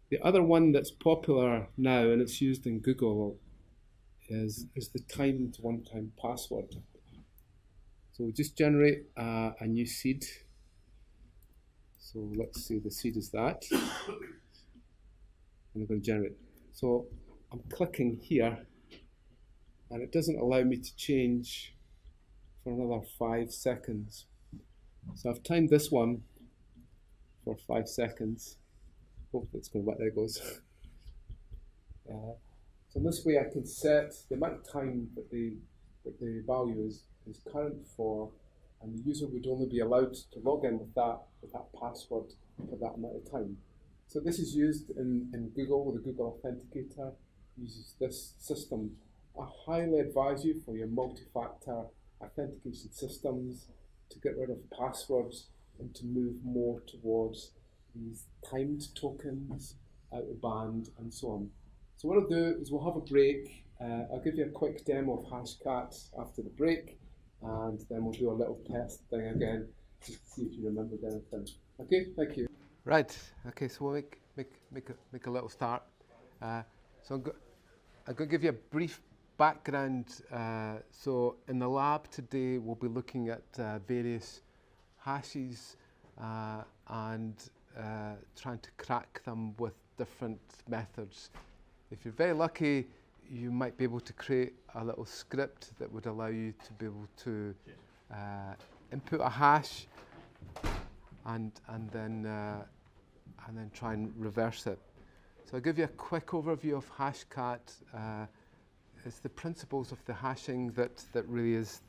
The other one that's popular now, and it's used in Google, is the timed one-time password. So we just generate a new seed. So let's say the seed is that. And I'm going to generate. So I'm clicking here, and it doesn't allow me to change for another 5 seconds. So I've timed this one for 5 seconds. Hope it's going to work. There it goes. So in this way I can set the amount of time that the value is current for, and the user would only be allowed to log in with that password for that amount of time. So this is used in Google, with the Google Authenticator uses this system. I highly advise you for your multi-factor authentication systems to get rid of passwords and to move more towards these timed tokens, out of band, and so on. So what I'll do is we'll have a break. I'll give you a quick demo of Hashcat after the break, and then we'll do a little test thing again to see if you remembered anything. Okay, thank you. Right. Okay, so we'll make a little start. So I'm going to give you a brief background. So in the lab today, we'll be looking at various hashes and trying to crack them with different methods. If you're very lucky, you might be able to create a little script that would allow you to be able to input a hash and then try and reverse it. So I'll give you a quick overview of Hashcat. It's the principles of the hashing that really is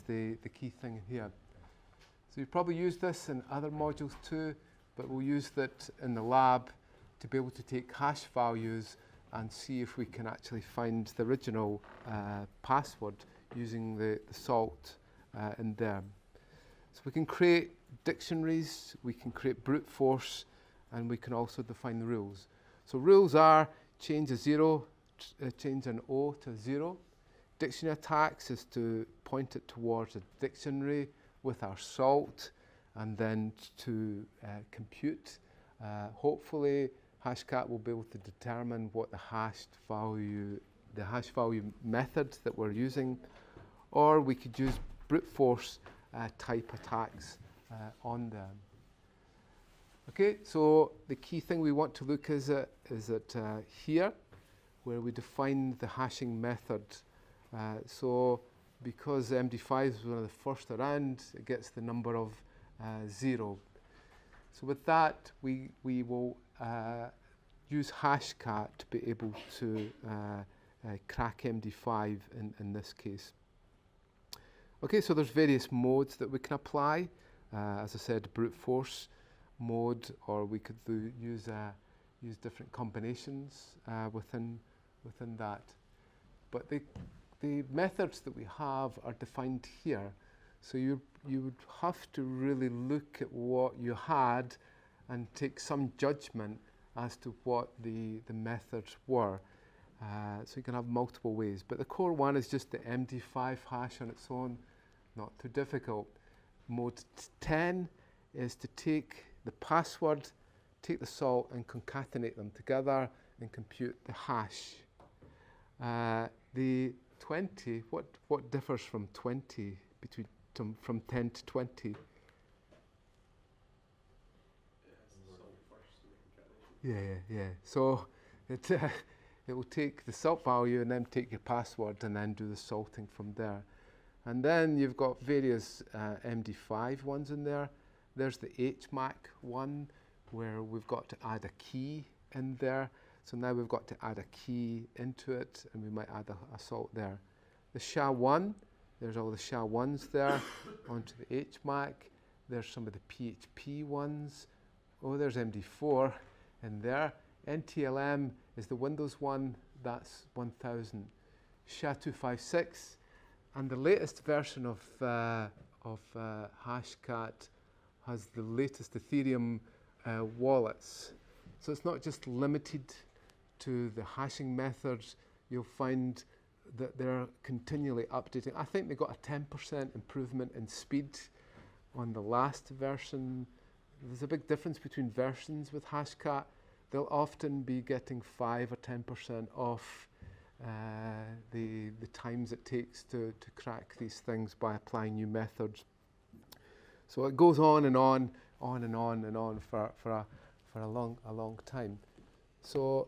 the key thing here. So you've probably used this in other modules too, but we'll use that in the lab to be able to take hash values and see if we can actually find the original password using the salt in there. So we can create dictionaries, we can create brute force, and we can also define the rules. So rules are change change an O to 0. Dictionary attacks is to point it towards a dictionary with our salt, and then to compute. Hopefully, Hashcat will be able to determine what the hash value method that we're using, or we could use brute force type attacks on them. Okay, so the key thing we want to look is at here, where we define the hashing method. So because MD5 is one of the first around, it gets the number of 0. So with that, we will use Hashcat to be able to crack MD5 in this case. Okay, so there's various modes that we can apply. As I said, brute force mode, or we could use different combinations within that. But the methods that we have are defined here. So you would have to really look at what you had and take some judgment as to what the methods were. So you can have multiple ways. But the core one is just the MD5 hash on its own, not too difficult. Mode 10 is to take the password, take the salt and concatenate them together and compute the hash. The 20, what differs from 20 from 10 to 20? Yeah. So it will take the salt value and then take your password and then do the salting from there. And then you've got various MD5 ones in there. There's the HMAC one where we've got to add a key in there. So now we've got to add a key into it and we might add a salt there. The SHA-1, there's all the SHA-1s there onto the HMAC. There's some of the PHP ones. Oh, there's MD4 in there. NTLM is the Windows one, that's 1000. SHA-256, and the latest version of Hashcat has the latest Ethereum wallets. So it's not just limited to the hashing methods. You'll find that they're continually updating. I think they got a 10% improvement in speed on the last version. There's a big difference between versions with Hashcat. They'll often be getting 5 or 10% off the times it takes to crack these things by applying new methods. So it goes on and on for a long time. So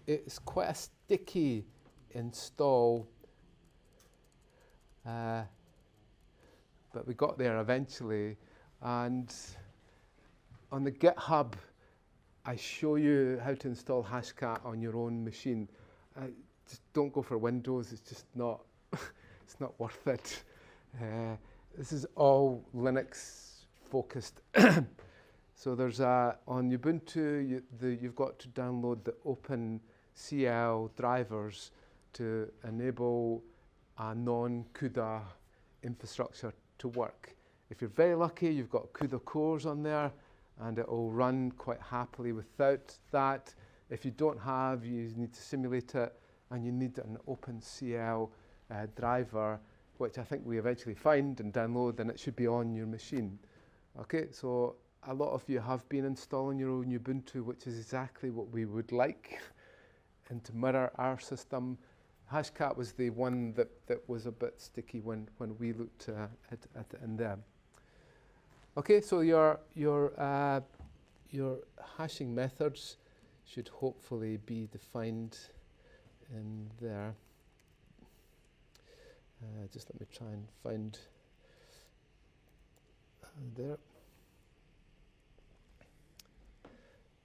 it's quite a sticky install, but we got there eventually. And on the GitHub, I show you how to install Hashcat on your own machine. Just don't go for Windows, it's just not, it's not worth it. This is all Linux focused. So there's on Ubuntu, you've got to download the OpenCL drivers to enable a non-CUDA infrastructure to work. If you're very lucky, you've got CUDA cores on there, and it will run quite happily without that. If you don't have, you need to simulate it, and you need an OpenCL driver, which I think we eventually find and download, and it should be on your machine. Okay, so a lot of you have been installing your own Ubuntu, which is exactly what we would like, and to mirror our system. Hashcat was the one that was a bit sticky when we looked at it in there. Okay, so your hashing methods should hopefully be defined in there. Just let me try and find there.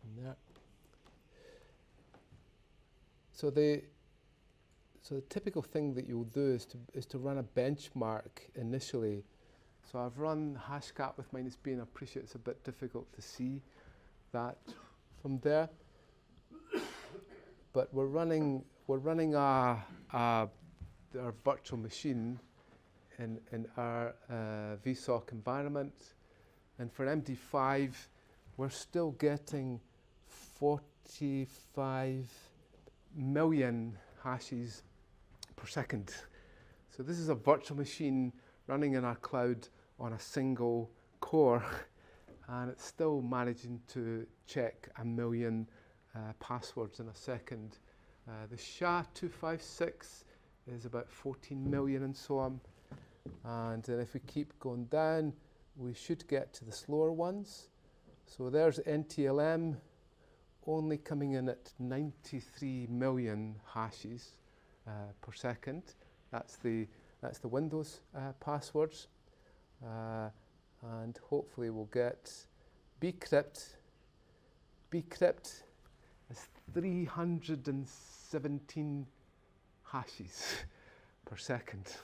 And there. So the typical thing that you'll do is to run a benchmark initially. So I've run Hashcat with -b, and I appreciate it's a bit difficult to see that from there. But we're running our virtual machine in our VSOC environment, and for MD5 we're still getting 45 million hashes per second. So this is a virtual machine running in our cloud on a single core, and it's still managing to check 1 million passwords in a second. The SHA-256 is about 14 million and so on. And then if we keep going down, we should get to the slower ones. So there's NTLM only coming in at 93 million hashes per second. That's the Windows passwords. And hopefully we'll get bcrypt. Bcrypt is 317 hashes per second.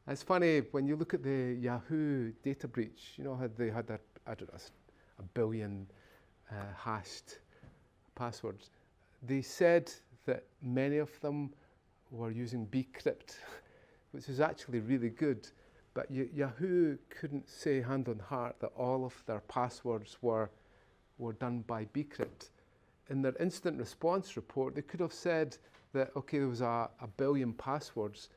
It's funny when you look at the Yahoo data breach, you know how they had a billion hashed passwords. They said that many of them were using bcrypt, which is actually really good, But Yahoo couldn't say hand on heart that all of their passwords were done by bcrypt. In their incident response report, they could have said that, okay, there was a billion passwords,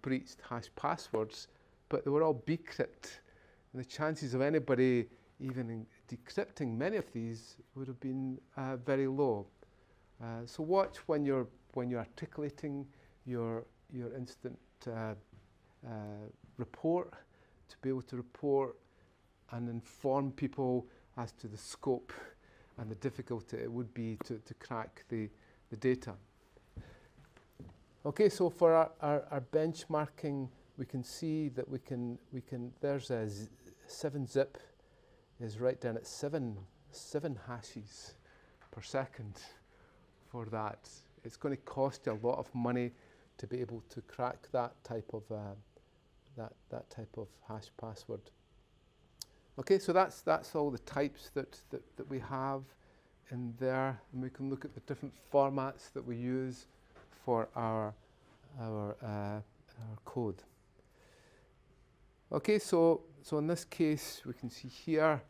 breached hash passwords, but they were all bcrypt. And the chances of anybody even decrypting many of these would have been very low. So watch when you're articulating your incident report, to be able to report and inform people as to the scope and the difficulty it would be to crack the data. Okay, so for our benchmarking, we can see that there's a 7-zip is right down at 7 hashes per second for that. It's going to cost you a lot of money to be able to crack that type of hash password. Okay, so that's all the types that we have in there, and we can look at the different formats that we use for our code. Okay, so in this case, we can see here,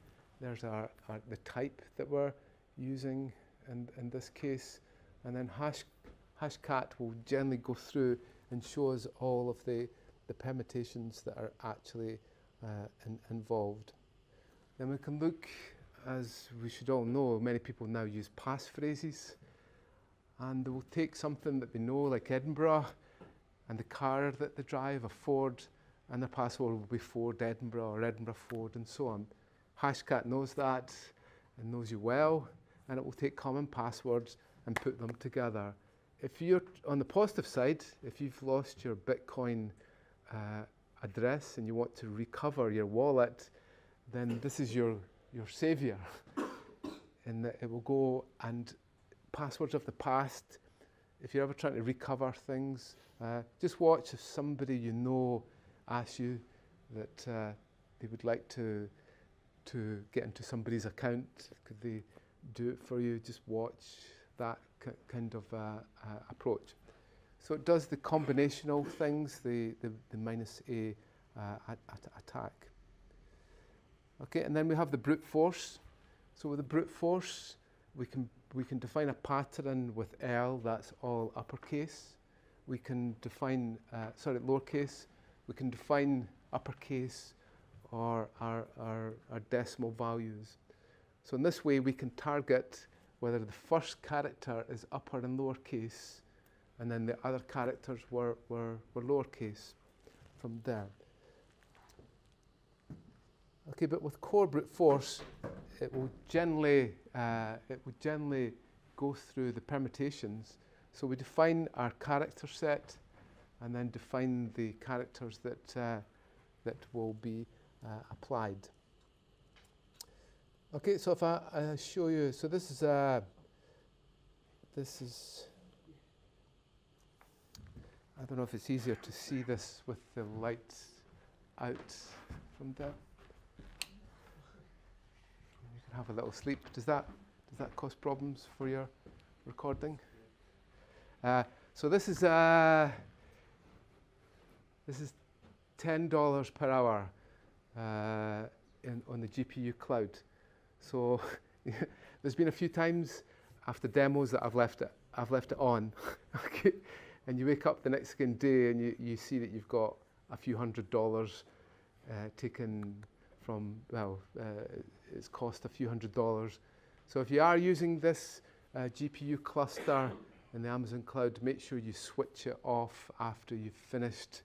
there's the type that we're using in this case, and then Hashcat will generally go through and show us all of the permutations that are actually involved. Then we can look, as we should all know, many people now use passphrases, and they will take something that they know, like Edinburgh, and the car that they drive, a Ford, and the password will be Ford Edinburgh or Edinburgh Ford and so on. Hashcat knows that and knows you well, and it will take common passwords and put them together. If you're on the positive side, if you've lost your Bitcoin address and you want to recover your wallet, then this is your savior. And it will go, and passwords of the past, if you're ever trying to recover things, just watch if somebody you know asks you that they would like to get into somebody's account. Could they do it for you? Just watch that kind of approach. So it does the combinational things, the -A attack. Okay, and then we have the brute force. So with the brute force, we can define a pattern with L that's all uppercase. We can define, lowercase. We can define uppercase or our decimal values. So in this way, we can target whether the first character is upper and lowercase, and then the other characters were lowercase from there. Okay, but with core brute force, it would generally go through the permutations. So we define our character set, and then define the characters that will be applied. Okay, so if I show you, so this is I don't know if it's easier to see this with the lights out from there. You can have a little sleep. Does that cause problems for your recording? So this is $10 per hour on the GPU cloud. So there's been a few times after demos that I've left it on, okay, and you wake up the next day and you see that you've got a few $100s taken from, it's cost a few $100s. So if you are using this GPU cluster in the Amazon cloud, make sure you switch it off after you've finished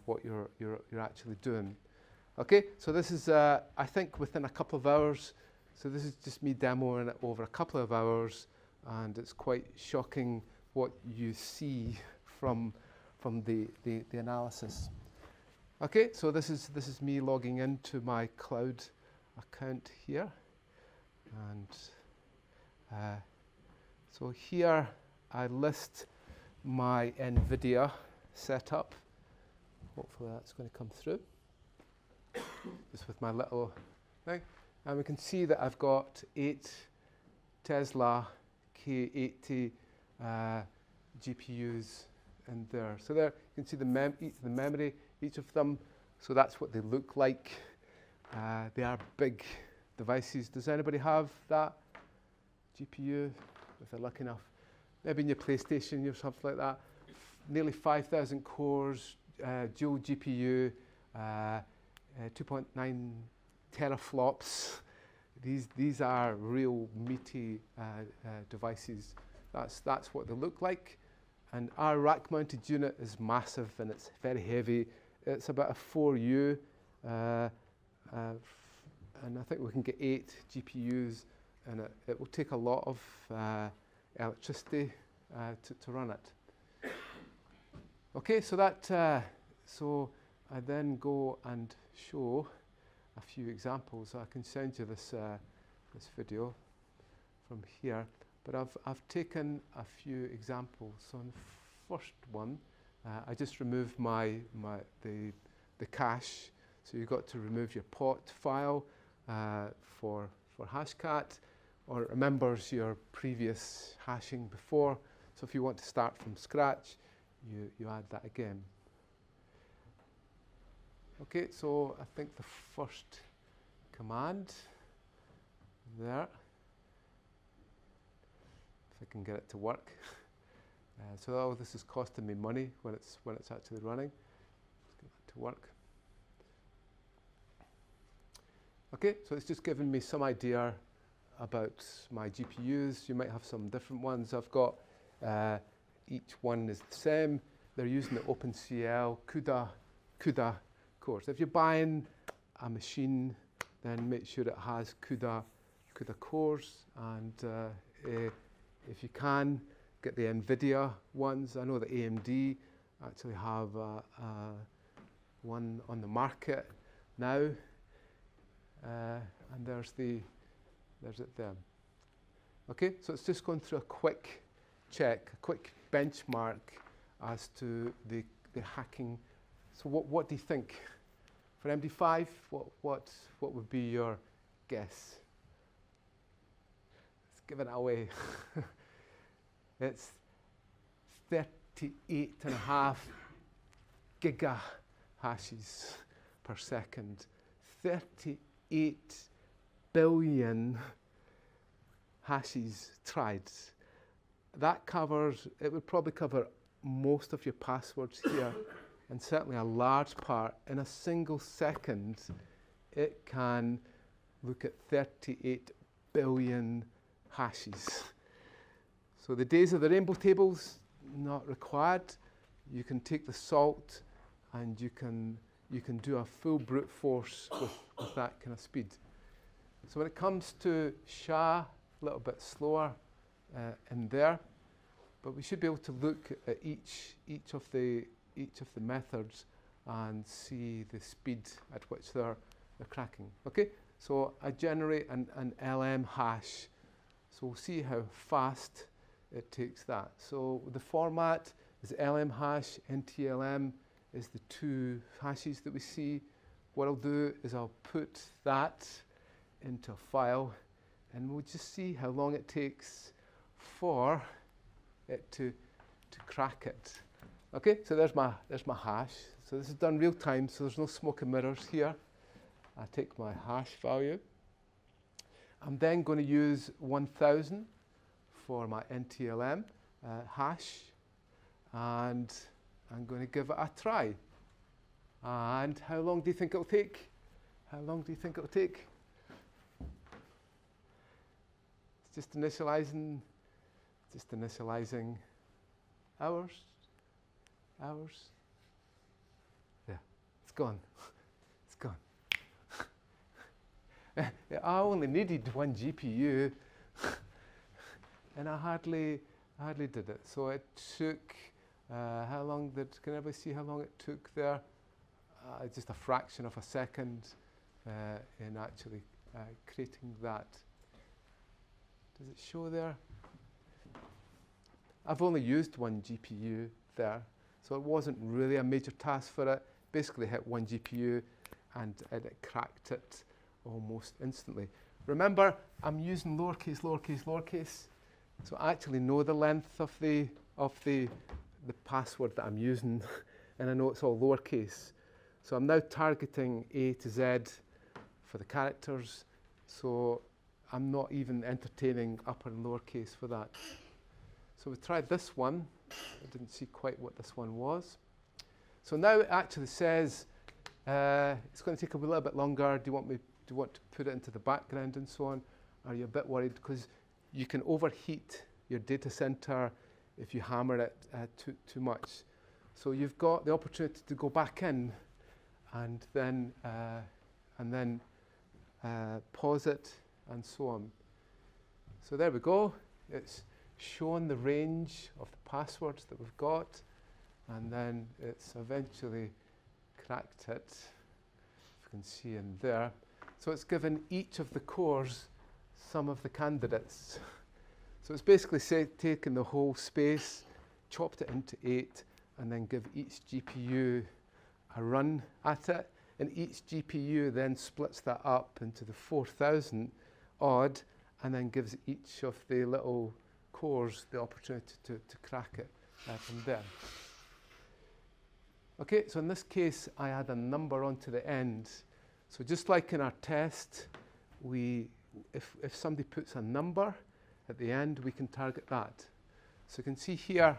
what you're actually doing. Okay, so this is, I think, within a couple of hours. So this is just me demoing it over a couple of hours, and it's quite shocking what you see from the analysis. Okay, so this is me logging into my cloud account here, and so here I list my NVIDIA setup. Hopefully that's going to come through. Just with my little thing. And we can see that I've got 8 Tesla K80 GPUs in there. So there you can see the memory. Each of them So that's what they look like. They are big devices. Does anybody have that GPU, if they're lucky enough? Maybe in your PlayStation or something like that. Nearly 5,000 cores, dual GPU, 2.9 teraflops. These are real meaty devices. That's what they look like. And our rack-mounted unit is massive and it's very heavy. It's about a 4U, and I think we can get 8 GPUs, and it will take a lot of electricity to run it. Okay, so so I then go and show a few examples. I can send you this video from here, but I've taken a few examples. So on the first one, I just removed the cache. So you've got to remove your pot file for Hashcat, or it remembers your previous hashing before. So if you want to start from scratch, you add that again. Okay, so I think the first command there, if I can get it to work. So this is costing me money when it's actually running. Let's get that to work. Okay, so it's just giving me some idea about my GPUs. You might have some different ones. I've got each one is the same. They're using the OpenCL CUDA cores. If you're buying a machine, then make sure it has CUDA cores, and if you can, get the NVIDIA ones. I know that AMD actually have one on the market now, and there's it there. Okay, so it's just going through a quick check, a quick benchmark as to the hacking. So what do you think? For MD5, what would be your guess? Let's give it away. It's 38.5 giga hashes per second. 38 billion hashes tried. That covers, it would probably cover most of your passwords here, and certainly a large part. In a single second, it can look at 38 billion hashes. So the days of the rainbow tables, not required. You can take the salt and you can do a full brute force with that kind of speed. So when it comes to SHA, a little bit slower in there, but we should be able to look at each of the methods and see the speed at which they're cracking. Okay, so I generate an LM hash. So we'll see how fast it takes that. So the format is LM hash, NTLM is the 2 hashes that we see. What I'll do is I'll put that into a file, and we'll just see how long it takes for it to crack it. Okay, so there's my hash. So this is done real time, so there's no smoke and mirrors here. I take my hash value. I'm then going to use 1000 for my NTLM hash, and I'm going to give it a try. And how long do you think it'll take? How long do you think it'll take? It's just initializing hours. Yeah, it's gone. It's gone. I only needed 1 GPU, and I hardly did it. So it took, how long can everybody see how long it took there? Just a fraction of a second in actually creating that. Does it show there? I've only used 1 GPU there, so it wasn't really a major task for it. Basically hit 1 GPU and it cracked it almost instantly. Remember, I'm using lowercase, lowercase, lowercase, so I actually know the length of the password that I'm using, and I know it's all lowercase. So I'm now targeting A to Z for the characters. So I'm not even entertaining upper and lowercase for that. So we tried this one. I didn't see quite what this one was. So now it actually says it's going to take a little bit longer. Do you want to put it into the background and so on? Are you a bit worried? Because you can overheat your data center if you hammer it too much. So you've got the opportunity to go back in and then pause it and so on. So there we go. It's shown the range of the passwords that we've got, and then it's eventually cracked it, if you can see in there. So it's given each of the cores some of the candidates. So it's basically taken the whole space, chopped it into 8, and then give each GPU a run at it. And each GPU then splits that up into the 4,000 odd, and then gives each of the little cores the opportunity to crack it from there. Okay, so in this case, I add a number onto the end. So just like in our test, if somebody puts a number at the end, we can target that. So you can see here,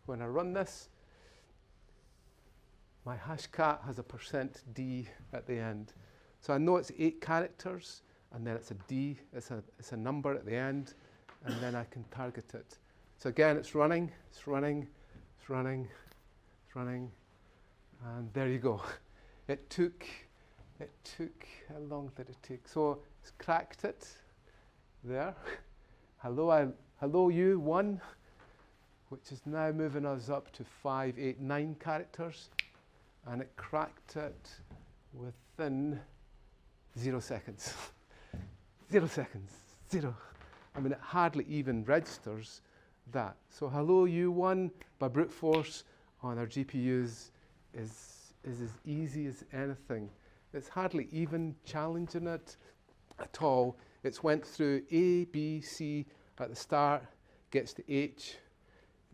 when I run this, my hashcat has a %D at the end. So I know it's 8 characters, and then it's a D, it's a number at the end, and then I can target it. So again, it's running, it's running, it's running, it's running, and there you go. It took, how long did it take? So it's cracked it there. Hello you, 1, which is now moving us up to 5, 8, 9 characters, and it cracked it within 0 seconds. 0 seconds, 0. I mean, it hardly even registers that. So hello U1 by brute force on our GPUs is as easy as anything. It's hardly even challenging it at all. It's went through A, B, C at the start, gets to H,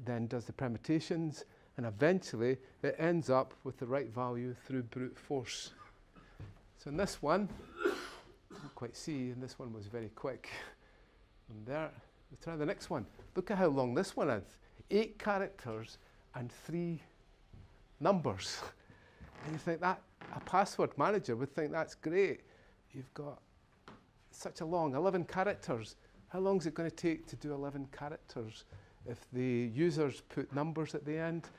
then does the permutations, and eventually it ends up with the right value through brute force. So in this one, can't quite see, and this one was very quick. And there, we'll try the next one. Look at how long this one is. 8 characters and 3 numbers. And you think that, a password manager would think that's great. You've got such a long, 11 characters. How long is it going to take to do 11 characters? If the users put numbers at the end,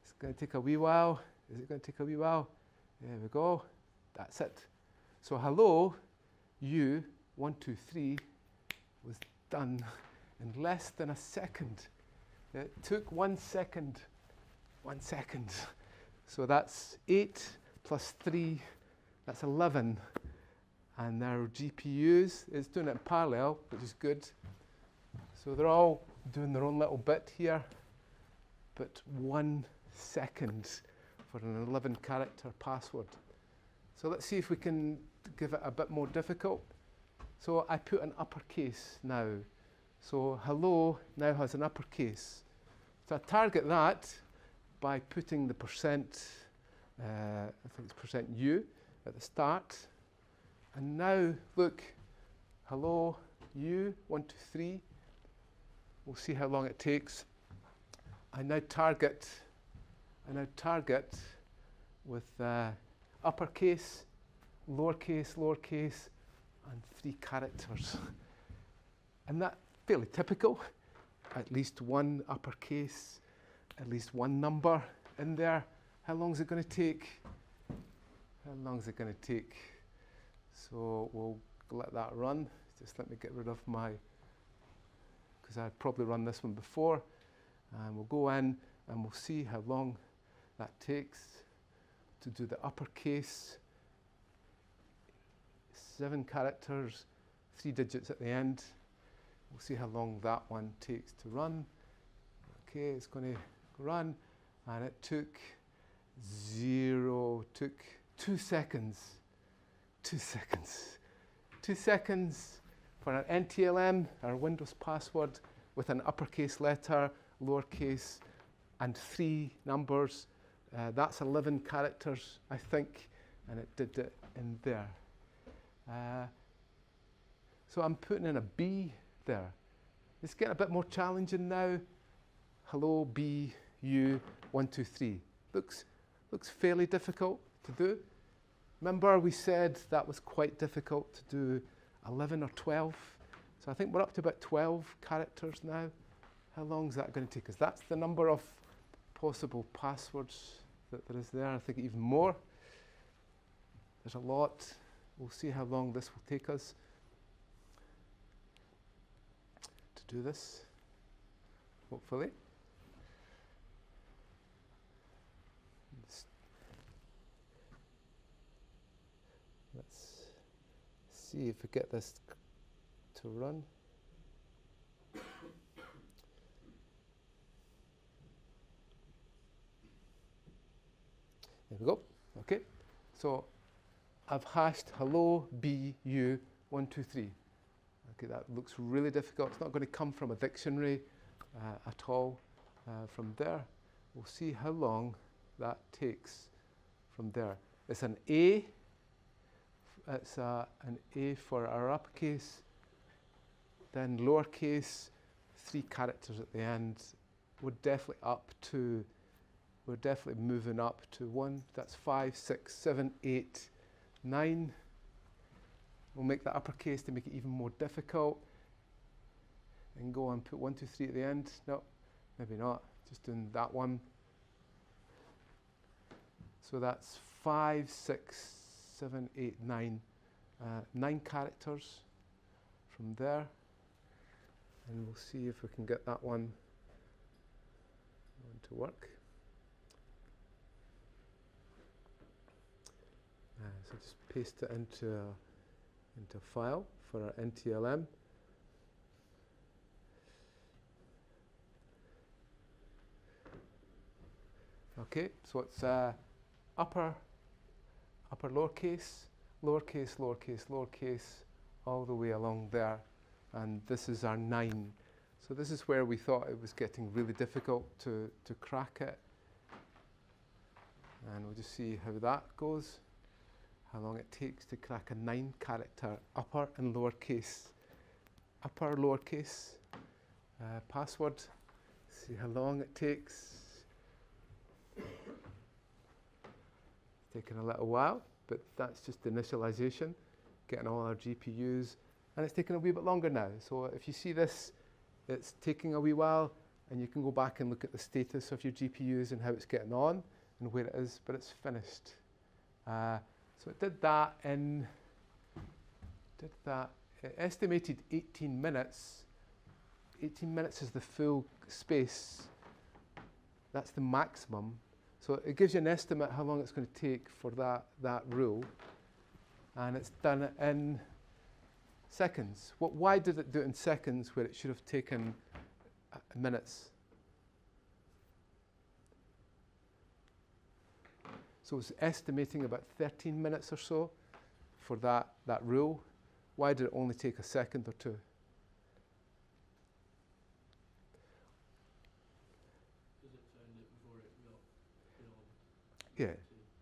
it's going to take a wee while. Is it going to take a wee while? There we go. That's it. So hello, you, 1, 2, 3, was done in less than a second. It took 1 second. 1 second. So that's 8 plus 3, that's 11. And our GPUs is doing it in parallel, which is good. So they're all doing their own little bit here, but 1 second for an 11-character password. So let's see if we can give it a bit more difficult. So I put an uppercase now. So hello now has an uppercase. So I target that by putting the percent, I think it's %U at the start. And now look, hello U, 1, 2, 3. We'll see how long it takes. I now target with uppercase, lowercase, lowercase, and 3 characters. And that's fairly typical. At least 1 uppercase, at least 1 number in there. How long is it going to take? How long is it going to take? So we'll let that run. Just let me get rid of my, because I'd probably run this one before. And we'll go in and we'll see how long that takes to do the uppercase. 7 characters, 3 digits at the end. We'll see how long that one takes to run. Okay, it's going to run, and it took 2 seconds. 2 seconds. 2 seconds for our NTLM, our Windows password, with an uppercase letter, lowercase, and 3 numbers. That's 11 characters, I think, and it did it in there. So I'm putting in a B there. It's getting a bit more challenging now. Hello, B, U, 1, 2, 3. Looks fairly difficult to do. Remember we said that was quite difficult to do 11 or 12. So I think we're up to about 12 characters now. How long is that going to take us? That's the number of possible passwords that there is there. I think even more. There's a lot. We'll see how long this will take us to do this, hopefully. Let's see if we get this to run. There we go. Okay. So I've hashed hello BU 1, 2, 3. Okay, that looks really difficult. It's not going to come from a dictionary at all. From there, we'll see how long that takes from there. It's an A. It's an A for our uppercase, then lowercase, 3 characters at the end. We're definitely moving up to 1. That's 5, 6, 7, 8, 9. We'll make that uppercase to make it even more difficult. And go and put 1, 2, 3 at the end. No, maybe not. Just doing that one. So that's 5, 6, 7, 8, 9. 9 characters from there. And we'll see if we can get that one to work. So just paste it into a file for our NTLM. Okay, so it's upper lowercase, lowercase, lowercase, lowercase, all the way along there. And this is our 9. So this is where we thought it was getting really difficult to crack it. And we'll just see how that goes. How long it takes to crack a 9-character upper and lowercase password. See how long it takes. It's taken a little while, but that's just initialization, getting all our GPUs, and it's taking a wee bit longer now. So if you see this, it's taking a wee while, and you can go back and look at the status of your GPUs and how it's getting on and where it is, but it's finished. So it did that it estimated 18 minutes. 18 minutes is the full space. That's the maximum. So it gives you an estimate how long it's going to take for that rule. And it's done it in seconds. Why did it do it in seconds where it should have taken minutes? So it's estimating about 13 minutes or so for that rule. Why did it only take a second or 2? Because it found it before it got Yeah.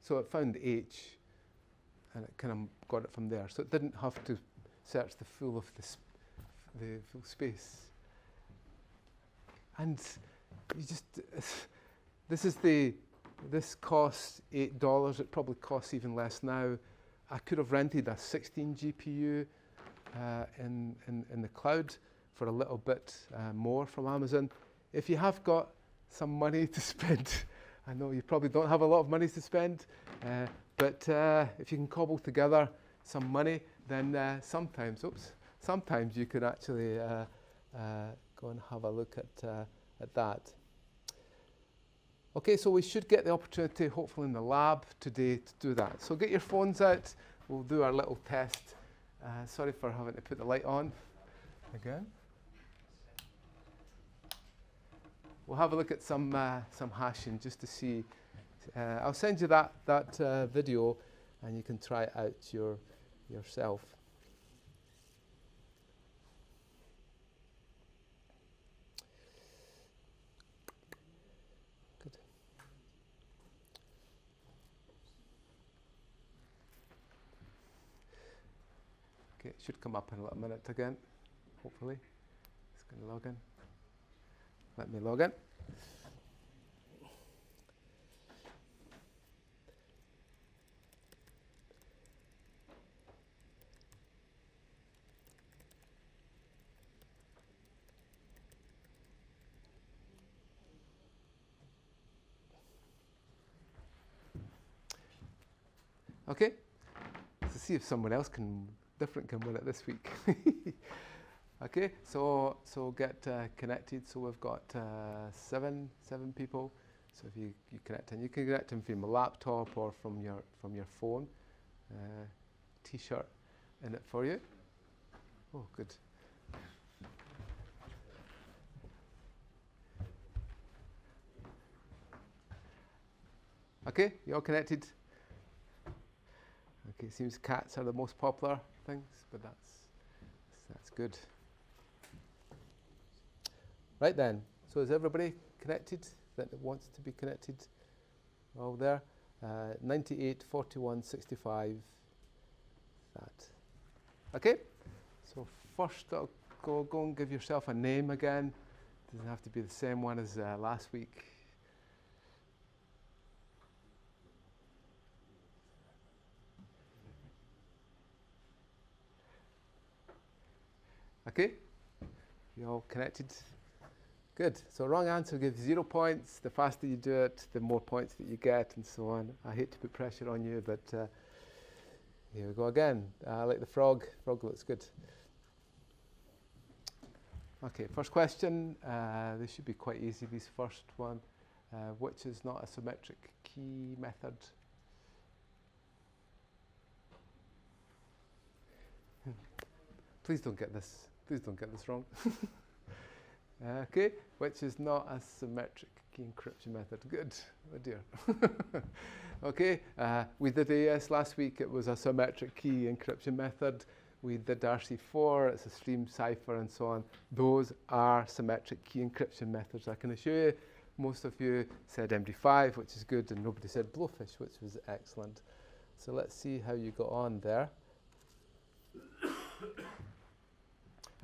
So it found H, and it kind of got it from there. So it didn't have to search the full of the full space. And you just this costs $8. It probably costs even less now. I could have rented a 16 GPU in the cloud for a little bit more from Amazon. If you have got some money to spend, I know you probably don't have a lot of money to spend, but if you can cobble together some money, then sometimes you could actually go and have a look at that. Okay, so we should get the opportunity, hopefully in the lab today, to do that. So get your phones out. We'll do our little test. Sorry for having to put the light on again. We'll have a look at some hashing just to see. I'll send you that video, and you can try it out yourself. Good. Okay, it should come up in a little minute again, hopefully. It's going to log in. Let me log in. Okay, so see if someone else different can win it this week. Okay, so get connected. So we've got seven people. So if you connect, and you can connect them from a laptop or from your phone. T-shirt in it for you. Oh, good. Okay, you all connected? Okay, it seems cats are the most popular things, but that's good. Right then, so is everybody connected that wants to be connected? All there? 98, 41, 65. That. Okay, so first I'll go and give yourself a name again. Doesn't have to be the same one as last week. Okay, you all connected? Good. So wrong answer gives 0 points. The faster you do it, the more points that you get, and so on. I hate to put pressure on you, but here we go again. Like the frog. Frog looks good. Okay, first question. This should be quite easy, this first one. Which is not a symmetric key method? Please don't get this. Please don't get this wrong. Okay, which is not a symmetric key encryption method. Good. Oh dear. Okay, we did AES last week. It was a symmetric key encryption method. We did RC4. It's a stream cipher and so on. Those are symmetric key encryption methods. I can assure you, most of you said MD5, which is good, and nobody said Blowfish, which was excellent. So let's see how you got on there.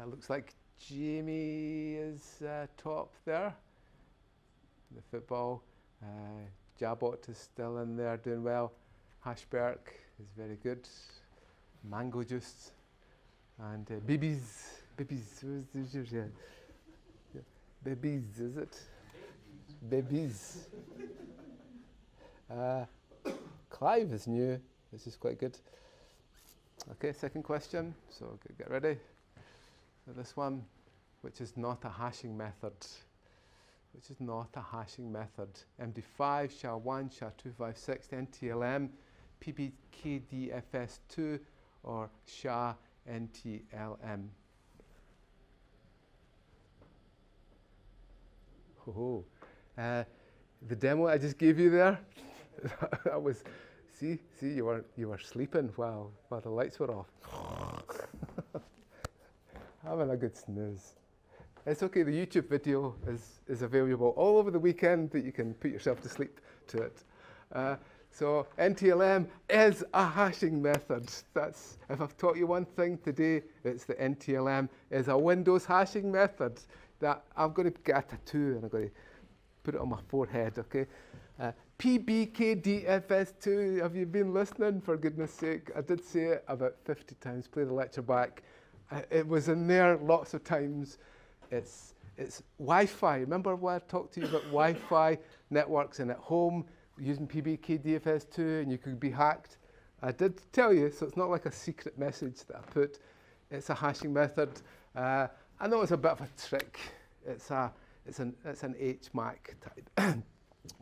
It looks like Jamie is top there. The football. Jabot is still in there doing well. Hashberg is very good. Mango Juice. And Bibbies. Who's yours? Yeah. Bibbies, is it? Bibbies. Clive is new. This is quite good. Okay, second question. So get ready. So this one, which is not a hashing method. Which is not a hashing method. MD5, SHA-1, SHA-256, NTLM, PBKDFS2, or SHA-NTLM. Oh, the demo I just gave you there, that was, see, you were sleeping while the lights were off. Having a good snooze. It's okay, the YouTube video is available all over the weekend that you can put yourself to sleep to it. So NTLM is a hashing method. That's, if I've taught you one thing today, it's that NTLM is a Windows hashing method. That I'm going to get a tattoo and I'm going to put it on my forehead, okay? PBKDFS2, have you been listening, for goodness sake? I did say it about 50 times, play the lecture back. It was in there lots of times. It's Wi-Fi. Remember when I talked to you about Wi-Fi networks and at home using PBKDFS2 and you could be hacked? I did tell you, so it's not like a secret message that I put. It's a hashing method. I know it's a bit of a trick. It's an HMAC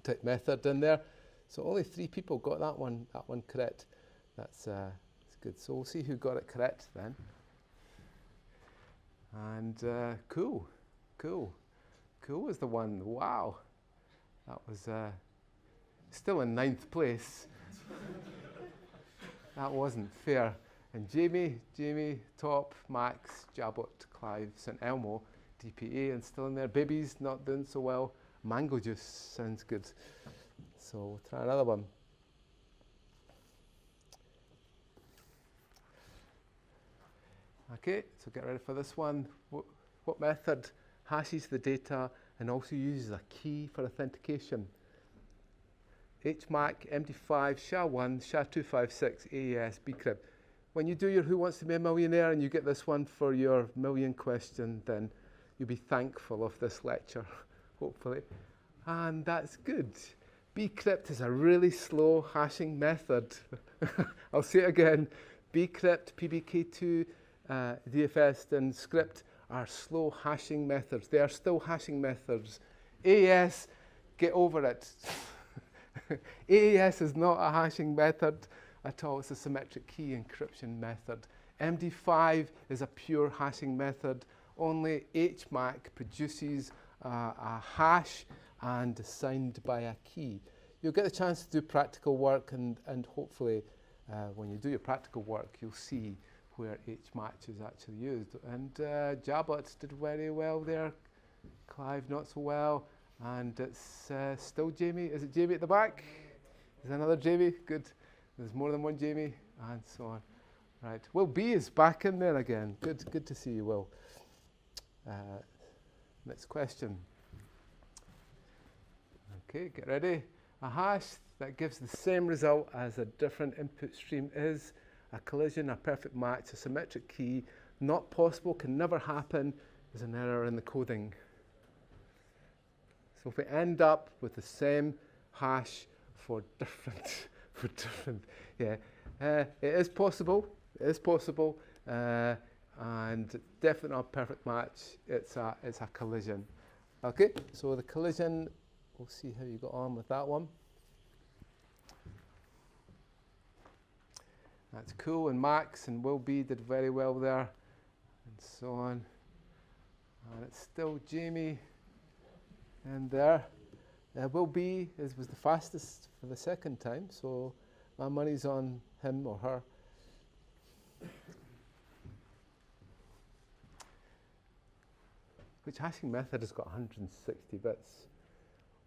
type method in there. So only 3 people got that one correct. That's good. So we'll see who got it correct then. And cool was the one. Wow, that was still in 9th place. That wasn't fair. And Jamie, top, Max, Jabot, Clive, St Elmo, DPA, and still in there. Babies not doing so well. Mango Juice sounds good. So we'll try another one. Okay, so get ready for this one. What method hashes the data and also uses a key for authentication? HMAC, MD5, SHA-1, SHA-256, AES, bcrypt. When you do your Who Wants to Be a Millionaire and you get this one for your million question, then you'll be thankful of this lecture, hopefully. And that's good. Bcrypt is a really slow hashing method. I'll say it again. Bcrypt, PBK2, DFS and script are slow hashing methods. They are still hashing methods. AES, get over it. AES is not a hashing method at all. It's a symmetric key encryption method. MD5 is a pure hashing method. Only HMAC produces a hash and signed by a key. You'll get the chance to do practical work, and hopefully when you do your practical work, you'll see where HMAC is actually used. And Jabot did very well there. Clive not so well. And it's still Jamie. Is it Jamie at the back? Is there another Jamie? Good. There's more than one Jamie, and so on. Right. Will B is back in there again. Good to see you, Will. Next question. Okay, get ready. A hash that gives the same result as a different input stream is a collision, a perfect match, a symmetric key, not possible, can never happen, is an error in the coding. So if we end up with the same hash for different, yeah, it is possible, and definitely not a perfect match, it's a collision. Okay, so the collision, we'll see how you got on with that one. That's cool, and Max and Will B did very well there, and so on. And it's still Jamie in there. Will B was the fastest for the second time, so my money's on him or her. Which hashing method has got 160 bits?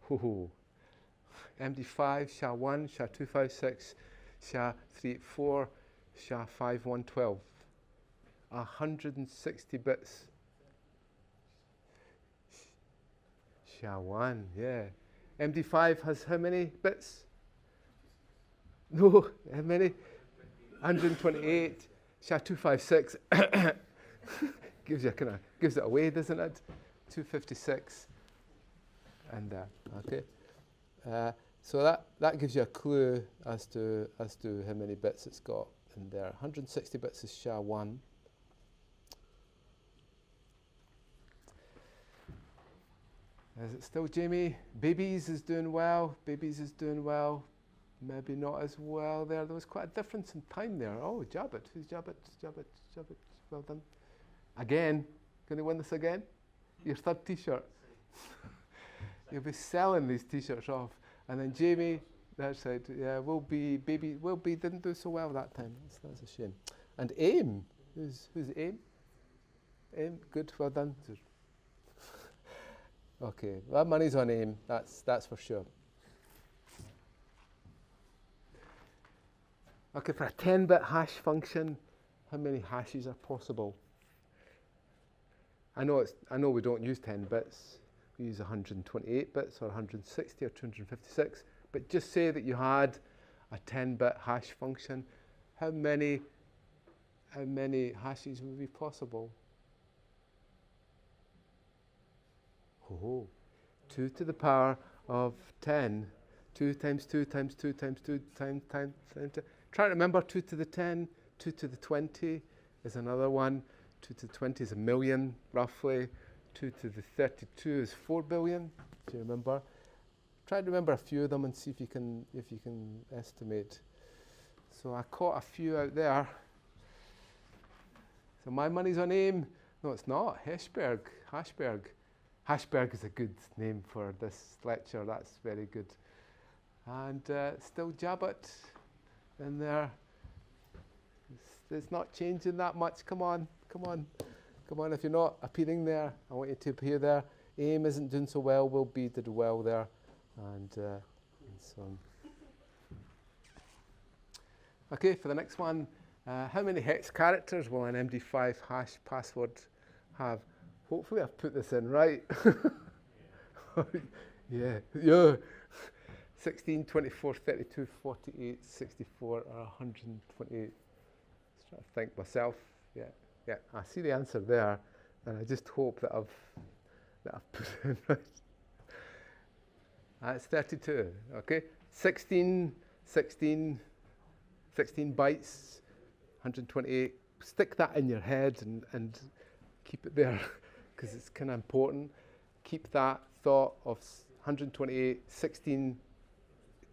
Hoo-hoo. MD5, SHA-1, SHA-256, SHA-384, SHA-5112. 160 bits. SHA-1, yeah. MD5 has how many bits? No, how many? 128. SHA-256 gives it away, doesn't it? 256. And okay. So that gives you a clue as to how many bits it's got in there. 160 bits is SHA-1. Is it still Jamie? Babies is doing well. Maybe not as well there. There was quite a difference in time there. Oh, Jabot. Who's Jabot? Jabot. Well done. Again. Going to win this again? Your third T-shirt. You'll be selling these T-shirts off. And then Jamie, that's right. Yeah, Will B didn't do so well that time. That's a shame. And AIM. Who's AIM? AIM. Good. Well done. Okay, that money's on AIM, that's for sure. Okay, for a 10-bit hash function, how many hashes are possible? I know we don't use 10 bits. We use 128 bits or 160 or 256. But just say that you had a 10-bit hash function. How many hashes would be possible? Oh, 2 to the power of 10. 2 times 2 times 2 times 2 times 2. Try to remember 2 to the 10, 2 to the 20 is another one. 2 to the 20 is a million, roughly. 2 to the 32 is 4 billion. Do you remember? Try to remember a few of them and see if you can estimate. So I caught a few out there. So my money's on AIM. No, it's not. Hashberg. Hashberg is a good name for this lecture. That's very good. And still Jabot in there. It's not changing that much. Come on. If you're not appearing there, I want you to appear there. AIM isn't doing so well. Will B did well there, and so on. Okay, for the next one, How many hex characters will an MD5 hash password have? Hopefully I've put this in right. Yeah. 16, 24, 32, 48, 64, or 128. Just trying to think myself. Yeah, I see the answer there, and I just hope that I've put it in right. That's 32, okay? 16 bytes, 128. Stick that in your head and keep it there, because it's kind of important. Keep that thought of 128, 16,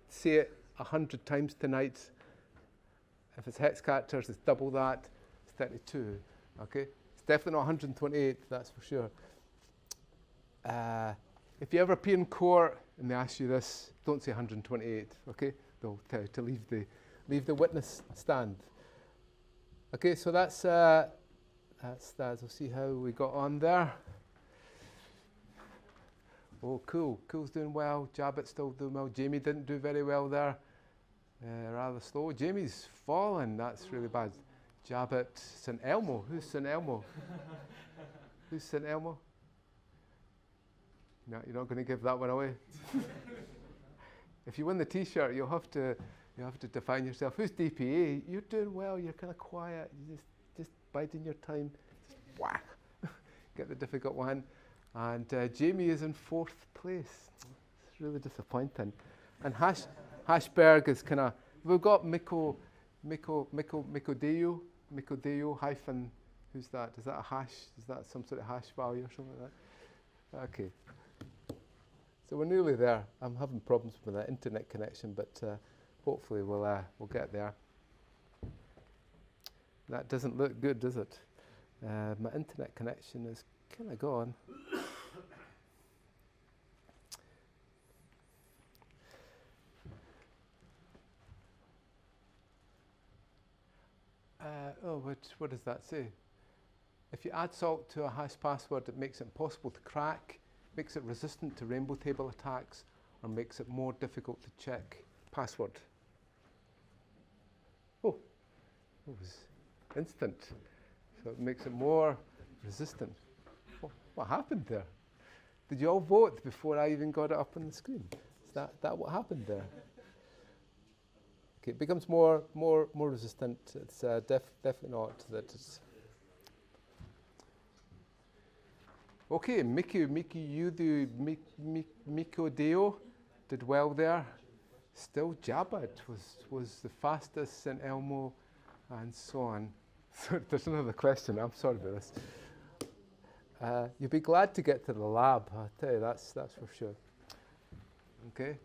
say it 100 times tonight. If it's hex characters, it's double that, it's 32, okay? It's definitely not 128, that's for sure. If you ever appear in court and they ask you this, don't say 128, okay? They'll tell you to leave the witness stand. Okay, so that's that. We'll see how we got on there. Oh, cool. Cool's doing well. Jabber's still doing well. Jamie didn't do very well there. Rather slow. Jamie's fallen. That's really bad. Jabbet, St. Elmo. Who's St. Elmo? Who's St. Elmo? No, you're not going to give that one away. If you win the T-shirt, you'll have to define yourself. Who's DPA? You're doing well. You're kind of quiet. You just biding your time. Just whack. Get the difficult one. And Jamie is in 4th place. It's really disappointing. And Hashberg is kind of. We've got Miko Deo hyphen. Who's that? Is that a hash? Is that some sort of hash value or something like that? Okay. So we're nearly there. I'm having problems with the internet connection, but hopefully we'll get there. That doesn't look good, does it? My internet connection is kind of gone. What does that say? If you add salt to a hash password, it makes it impossible to crack, makes it resistant to rainbow table attacks, or makes it more difficult to check password. Oh, it was instant. So it makes it more resistant. What happened there? Did you all vote before I even got it up on the screen? Is that what happened there? Okay, it becomes more resistant. It's definitely not that it's. Okay, Miko Deo did well there. Still Jabbat was the fastest, St. Elmo, and so on. So there's another question. I'm sorry about this. You'll be glad to get to the lab. I'll tell you, that's for sure. Okay.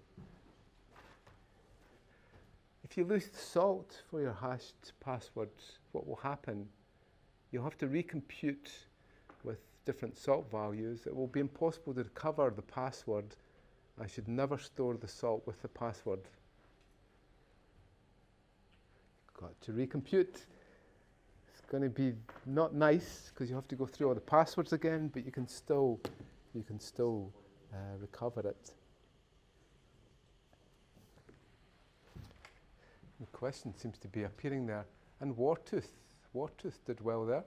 If you lose salt for your hashed passwords, what will happen? You'll have to recompute with different salt values. It will be impossible to recover the password. I should never store the salt with the password. Got to recompute. It's going to be not nice because you have to go through all the passwords again, but you can still recover it. The question seems to be appearing there. And Wartooth did well there.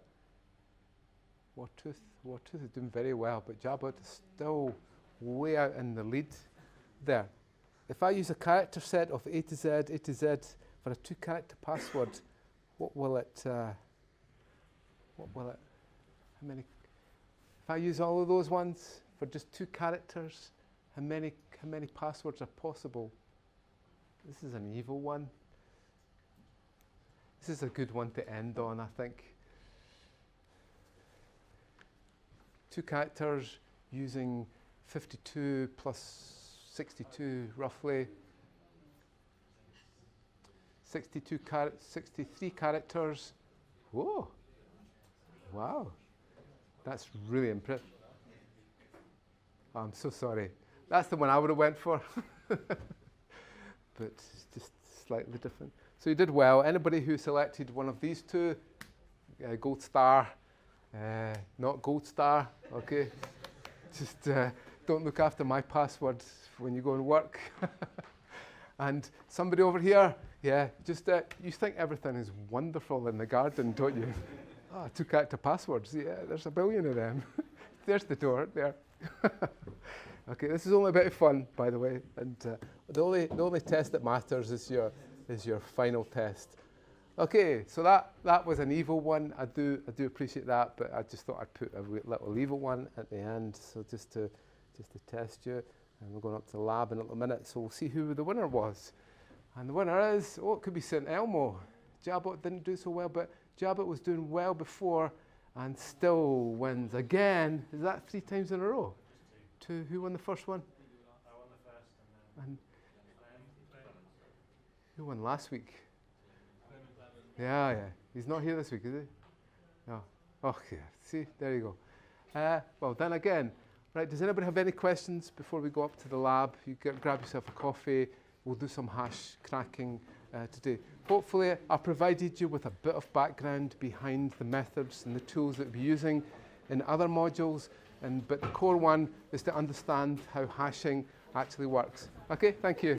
Wartooth is doing very well, but Jabot is still way out in the lead there. If I use a character set of A to Z for a 2-character password, what will it, how many, if I use all of those ones for just 2 characters, how many passwords are possible? This is an evil one. This is a good one to end on, I think. 2 characters using 52 plus 62, roughly. 63 characters. Whoa. Wow. That's really impressive. Oh, I'm so sorry. That's the one I would have went for. But it's just slightly different. So you did well. Anybody who selected one of these 2, gold star, not gold star, okay? Just don't look after my passwords when you go and work. And somebody over here, Yeah, just you think everything is wonderful in the garden, don't you? Oh, I took out the passwords. Yeah, there's a billion of them. There's the door there. Okay, this is only a bit of fun, by the way, and the only test that matters is your final test. Okay, so that was an evil one. I do appreciate that, but I just thought I'd put a little evil one at the end, so just to test you. And we're going up to the lab in a little minute, so we'll see who the winner was. And the winner is, it could be St. Elmo. Jabot didn't do so well, but Jabot was doing well before and still wins again. Is that 3 times in a row? Who won the first one? I won the first, and Who won last week? Yeah. He's not here this week, is he? No. Okay, see, there you go. Well done again. Right, does anybody have any questions before we go up to the lab? You grab yourself a coffee. We'll do some hash cracking today. Hopefully, I provided you with a bit of background behind the methods and the tools that we'll be using in other modules. But the core one is to understand how hashing actually works. Okay, thank you.